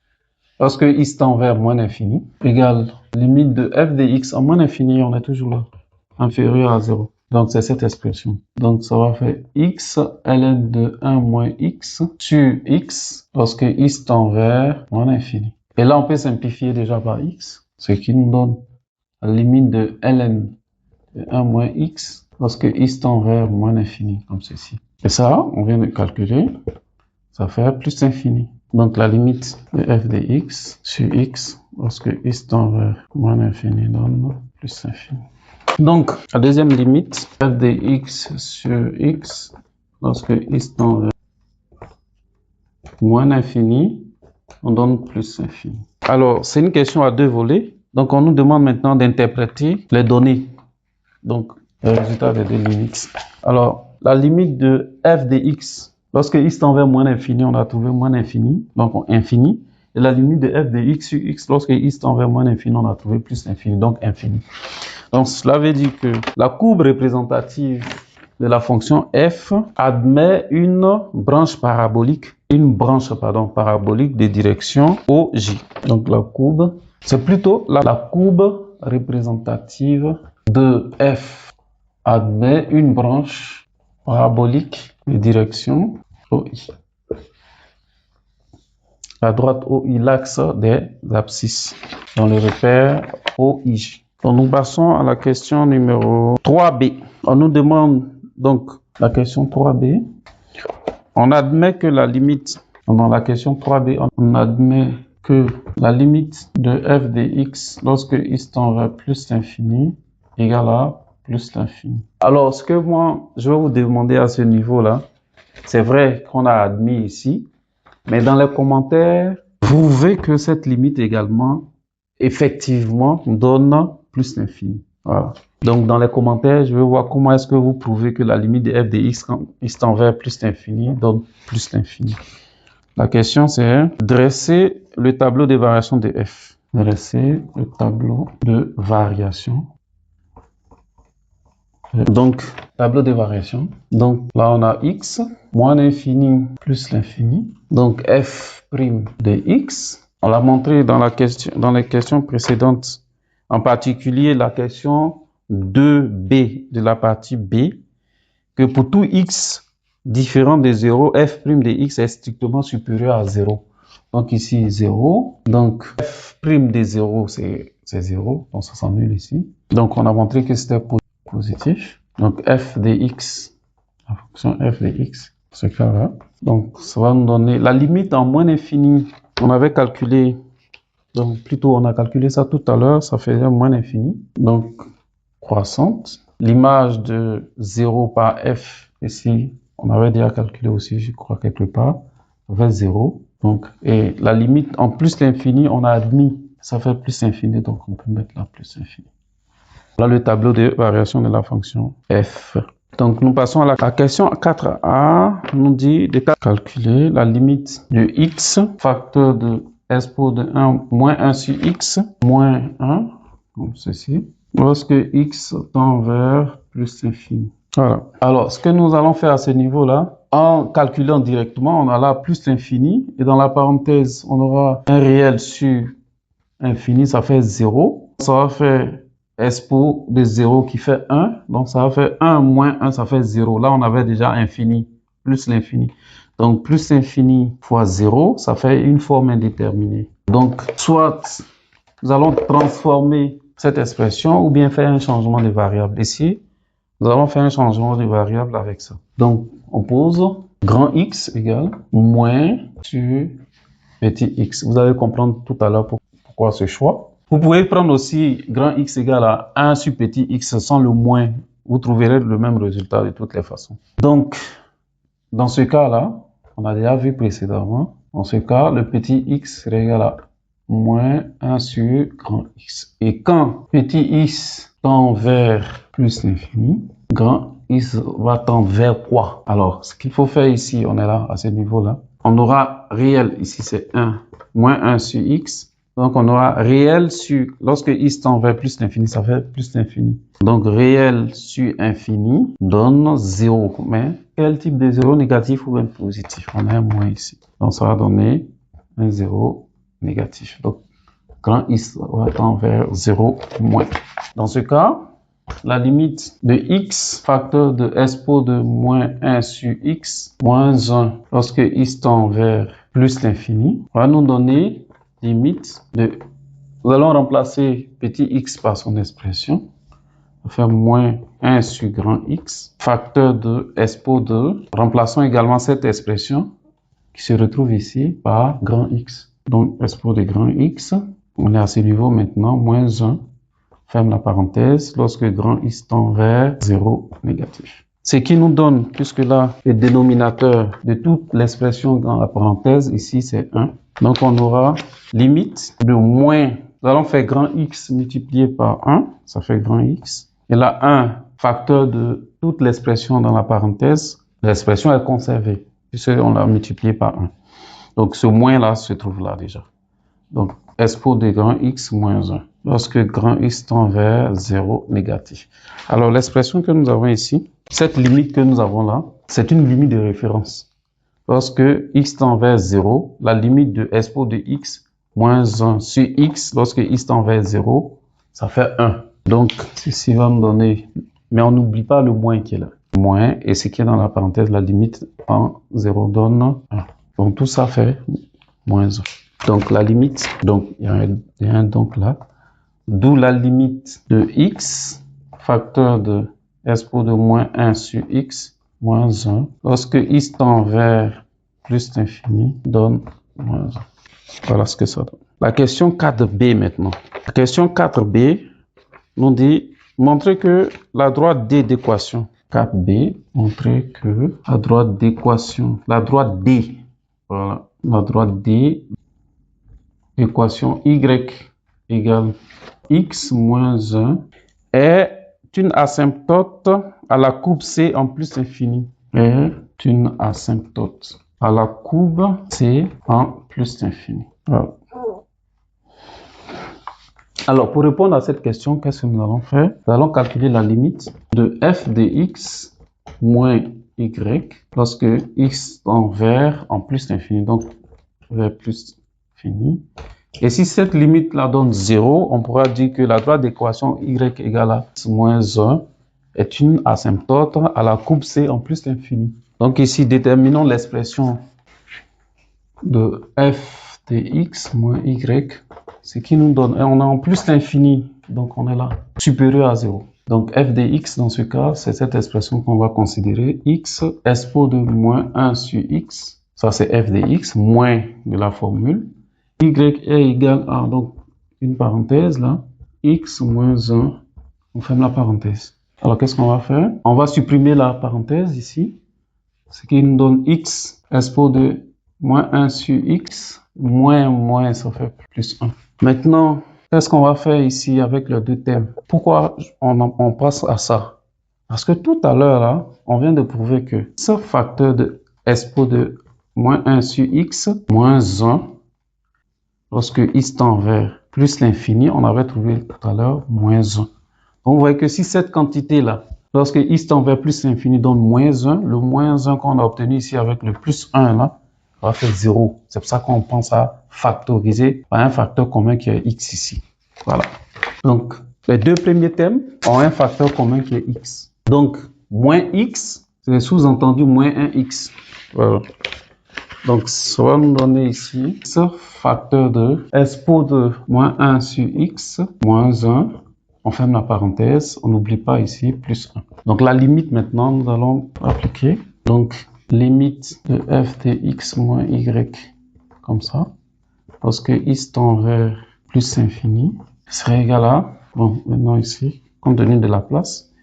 lorsque x tend vers moins l'infini égale limite de f de x en moins l'infini, on est toujours là, inférieur à 0. Donc, c'est cette expression. Donc, ça va faire x ln de 1 moins x sur x lorsque x tend vers moins l'infini. Et là, on peut simplifier déjà par x, ce qui nous donne la limite de ln de 1 moins x lorsque x tend vers moins l'infini, comme ceci. Et ça, on vient de calculer, ça fait plus l'infini. Donc, la limite de f de x sur x lorsque x tend vers moins l'infini donne plus l'infini. Donc, la deuxième limite, f de x sur x lorsque x tend vers moins l'infini, on donne plus l'infini. Alors, c'est une question à deux volets. Donc, on nous demande maintenant d'interpréter les données. Donc, le résultat des deux limites. Alors, la limite de f de x, lorsque x tend vers moins l'infini, on a trouvé moins l'infini, donc infini. Et la limite de f de x sur x, lorsque x tend vers moins l'infini, on a trouvé plus l'infini, donc infini. Donc, cela veut dire que la courbe représentative de la fonction f admet une branche parabolique, parabolique de direction OJ. Donc, la courbe, c'est plutôt la courbe représentative de f admet une branche parabolique de direction OI. À droite, OI, l'axe des abscisses dans le repère OIJ. Donc, nous passons à la question numéro 3B. On nous demande donc la question 3B. On admet que la limite, dans la question 3B, on admet que la limite de f de x lorsque x tend vers plus l'infini égale à plus l'infini. Alors, ce que moi, je vais vous demander à ce niveau-là, c'est vrai qu'on a admis ici, mais dans les commentaires, prouvez que cette limite également, effectivement, donne plus l'infini. Voilà. Donc, dans les commentaires, je vais voir comment est-ce que vous prouvez que la limite de f de x quand x tend vers plus l'infini donne plus l'infini. La question, c'est dresser le tableau de variation de f. Dresser le tableau de variation. Donc, tableau de variation. Donc, là, on a x moins l'infini plus l'infini. Donc, f' de x. On l'a montré dans les questions précédentes, en particulier la question 2b de la partie B, que pour tout x différent de 0, f' de x est strictement supérieur à 0. Donc ici 0, donc f' de 0 c'est 0, donc ça s'annule ici. Donc on a montré que c'était positif. Donc f de x, la fonction f de x, ce cas-là. Donc ça va nous donner la limite en moins l'infini. On avait calculé, donc plutôt on a calculé ça tout à l'heure, ça faisait moins l'infini. Donc croissante. L'image de 0 par f ici, on avait déjà calculé aussi, je crois, quelque part, ça fait 0. Donc, et la limite en plus l'infini, on a admis, ça fait plus infini, donc on peut mettre là plus infini. Là, le tableau de variation de la fonction f. Donc, nous passons à la question 4a. On nous dit de calculer la limite de x, facteur de expo de 1 moins 1 sur x, moins 1, comme ceci, lorsque x tend vers plus l'infini. Voilà. Alors, ce que nous allons faire à ce niveau-là, en calculant directement, on a là plus l'infini, et dans la parenthèse, on aura un réel sur infini, ça fait 0. Ça va faire expo de 0 qui fait 1, donc ça va faire 1 moins 1, ça fait 0. Là, on avait déjà infini, plus l'infini. Donc, plus l'infini fois 0, ça fait une forme indéterminée. Donc, soit nous allons transformer cette expression ou bien faire un changement de variable. Ici, nous allons faire un changement de variable avec ça. Donc, on pose grand X égale moins sur petit x. Vous allez comprendre tout à l'heure pourquoi ce choix. Vous pouvez prendre aussi grand X égale à 1 sur petit x sans le moins. Vous trouverez le même résultat de toutes les façons. Donc, dans ce cas-là, on a déjà vu précédemment, dans ce cas, le petit x serait égal à moins 1 sur grand X. Et quand petit x tend vers plus l'infini, grand X va tendre vers quoi? Alors, ce qu'il faut faire ici, on est là, à ce niveau-là. On aura réel, ici c'est 1, moins 1 sur x. Donc, on aura réel sur, lorsque x tend vers plus l'infini, ça fait plus l'infini. Donc, réel sur infini donne 0. Mais quel type de 0, négatif ou même positif? On a un moins ici. Donc, ça va donner un 0 négatif. Donc, grand x va tendre vers 0 moins. Dans ce cas, la limite de x, facteur de expo de moins 1 sur x, moins 1, lorsque x tend vers plus l'infini, va nous donner limite de... Nous allons remplacer petit x par son expression. On va faire moins 1 sur grand x, facteur de expo de... Remplaçons également cette expression qui se retrouve ici par grand x. Donc, expo de grand x, on est à ce niveau maintenant, moins 1. Ferme la parenthèse, lorsque grand x tend vers 0 négatif. Ce qui nous donne, puisque là, le dénominateur de toute l'expression dans la parenthèse, ici c'est 1. Donc on aura limite de moins, nous allons faire grand x multiplié par 1, ça fait grand x. Et là, 1, facteur de toute l'expression dans la parenthèse, l'expression est conservée, puisqu'on l'a multiplié par 1. Donc ce moins là se trouve là déjà. Donc expo de grand x moins 1. Lorsque grand x tend vers 0 négatif. Alors, l'expression que nous avons ici, cette limite que nous avons là, c'est une limite de référence. Lorsque x tend vers 0, la limite de expo de x moins 1 sur x, lorsque x tend vers 0, ça fait 1. Donc, ceci va me donner, mais on n'oublie pas le moins qui est là. Moins, et ce qui est dans la parenthèse, la limite en 0 donne 1. Donc, tout ça fait moins 1. Donc la limite, donc il y a un donc là, d'où la limite de x, facteur de expo de moins 1 sur x, moins 1, lorsque x tend vers plus l'infini, donne moins 1. Voilà ce que ça donne. La question 4b maintenant. La question 4b nous dit, montrer que la droite D d'équation 4b, montrer que la droite d'équation, la droite D, voilà, la droite D, équation y égale x moins 1 est une asymptote à la courbe C en plus infini. Est une asymptote à la courbe C en plus infini. Voilà. Alors, pour répondre à cette question, qu'est-ce que nous allons faire? Nous allons calculer la limite de f de x moins y lorsque x tend vers en plus l'infini, donc vers plus l'infini. Et si cette limite-là donne 0, on pourra dire que la droite d'équation y égale à x moins 1 est une asymptote à la courbe C en plus l'infini. Donc ici, déterminons l'expression de f de x moins y, ce qui nous donne, et on a en plus l'infini, donc on est là, supérieur à 0. Donc f de x, dans ce cas, c'est cette expression qu'on va considérer, x expo de moins 1 sur x, ça c'est f de x, moins de la formule, y est égal à, donc, une parenthèse là, x moins 1, on ferme la parenthèse. Alors, qu'est-ce qu'on va faire? On va supprimer la parenthèse ici, ce qui nous donne x expo de moins 1 sur x, moins, ça fait plus 1. Maintenant, qu'est-ce qu'on va faire ici avec les deux termes? Pourquoi on passe à ça? Parce que tout à l'heure, là, on vient de prouver que ce facteur de expo de moins 1 sur x, moins 1, lorsque x tend vers plus l'infini, on avait trouvé tout à l'heure moins 1. Donc, vous voyez que si cette quantité-là, lorsque x tend vers plus l'infini donne moins 1, le moins 1 qu'on a obtenu ici avec le plus 1 là, va faire 0. C'est pour ça qu'on pense à factoriser par un facteur commun qui est x ici. Voilà. Donc, les deux premiers termes ont un facteur commun qui est x. Donc, moins x, c'est sous-entendu moins 1x. Voilà. Donc, ça va nous donner ici ce facteur de expo de moins 1 sur x, moins 1. On ferme la parenthèse, on n'oublie pas ici, plus 1. Donc, la limite maintenant, nous allons appliquer. Donc, limite de f de x moins y, comme ça. Parce que x tend vers plus infini, serait égal à, bon, maintenant ici, compte tenu de la place,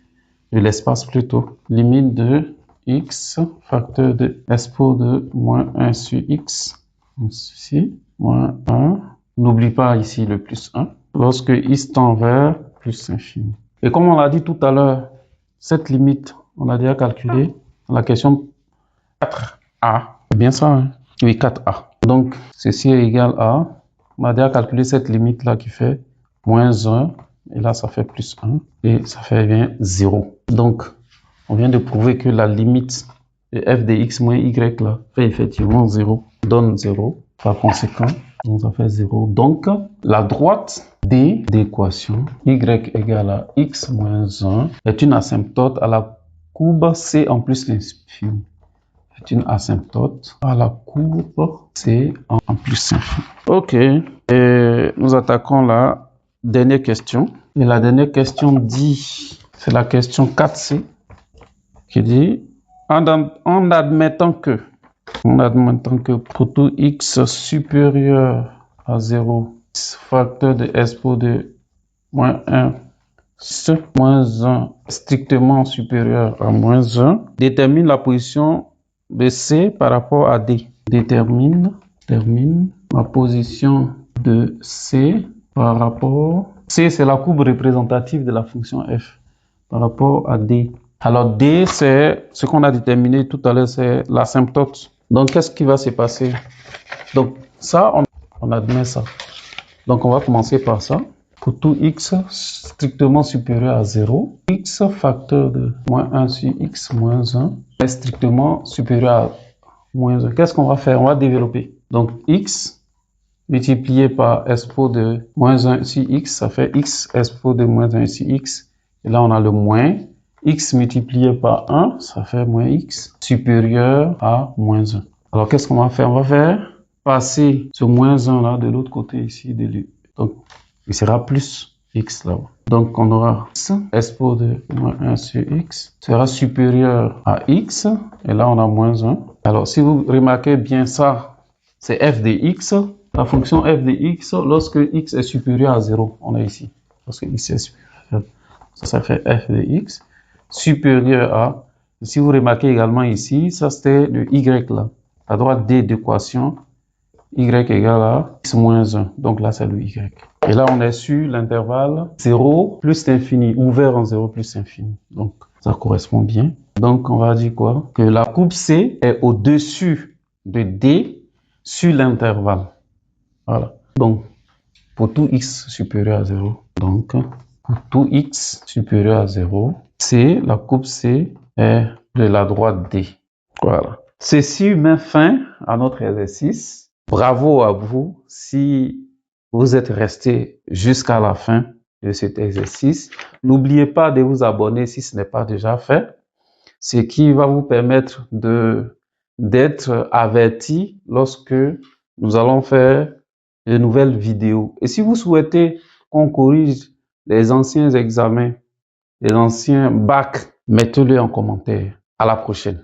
de l'espace plutôt, limite de x, facteur de expo de moins 1 sur x, ici, moins 1, n'oublie pas ici le plus 1, lorsque x tend vers plus infini. Et comme on l'a dit tout à l'heure, cette limite, on a déjà calculé dans la question 4a, c'est bien ça, hein? Oui, 4a. Donc, ceci est égal à, on a déjà calculé cette limite-là qui fait moins 1, et là, ça fait plus 1, et ça fait bien 0. Donc, on vient de prouver que la limite de f de x moins y là fait effectivement 0, donne 0. Par conséquent, donc ça fait 0. Donc, la droite D d'équation y égale à x moins 1 est une asymptote à la courbe C en plus l'infini. C'est une asymptote à la courbe C en plus infini. Ok, et nous attaquons la dernière question. Et la dernière question dit, c'est la question 4C, qui dit, en admettant que pour tout x supérieur à 0, facteur de expo de moins 1, moins 1 strictement supérieur à moins 1, détermine la position de C par rapport à D. Détermine la position de C par rapport... C, c'est la courbe représentative de la fonction f par rapport à D. Alors, D, c'est ce qu'on a déterminé tout à l'heure, c'est l'asymptote. Donc, qu'est-ce qui va se passer? Donc, ça, on admet ça. Donc, on va commencer par ça. Pour tout x strictement supérieur à 0, x facteur de moins 1 sur x moins 1 est strictement supérieur à moins 1. Qu'est-ce qu'on va faire? On va développer. Donc, x multiplié par expo de moins 1 sur x, ça fait x expo de moins 1 sur x. Et là, on a le moins. X multiplié par 1, ça fait moins x supérieur à moins 1. Alors, qu'est-ce qu'on va faire? On va faire passer ce moins 1 là de l'autre côté ici de lui. Donc, il sera plus x là-bas. Donc, on aura s pour de moins 1 sur x sera supérieur à x. Et là, on a moins 1. Alors, si vous remarquez bien ça, c'est f de x. La fonction f de x, lorsque x est supérieur à 0, on est ici. Lorsque x est supérieur, ça fait f de x supérieur à. Si vous remarquez également ici, ça c'était le y là. À droite d d'équation, y égale à x moins 1. Donc là, c'est le y. Et là, on est sur l'intervalle 0 plus l'infini, ouvert en 0 plus l'infini. Donc, ça correspond bien. Donc, on va dire quoi? Que la courbe C est au-dessus de D sur l'intervalle. Voilà. Donc, pour tout x supérieur à 0, donc, pour tout x supérieur à 0, C, la courbe C est de la droite D. Voilà. Ceci met fin à notre exercice. Bravo à vous si vous êtes resté jusqu'à la fin de cet exercice. N'oubliez pas de vous abonner si ce n'est pas déjà fait, ce qui va vous permettre d'être averti lorsque nous allons faire de nouvelles vidéos. Et si vous souhaitez qu'on corrige les anciens examens, les anciens bacs, mettez-le en commentaire. À la prochaine.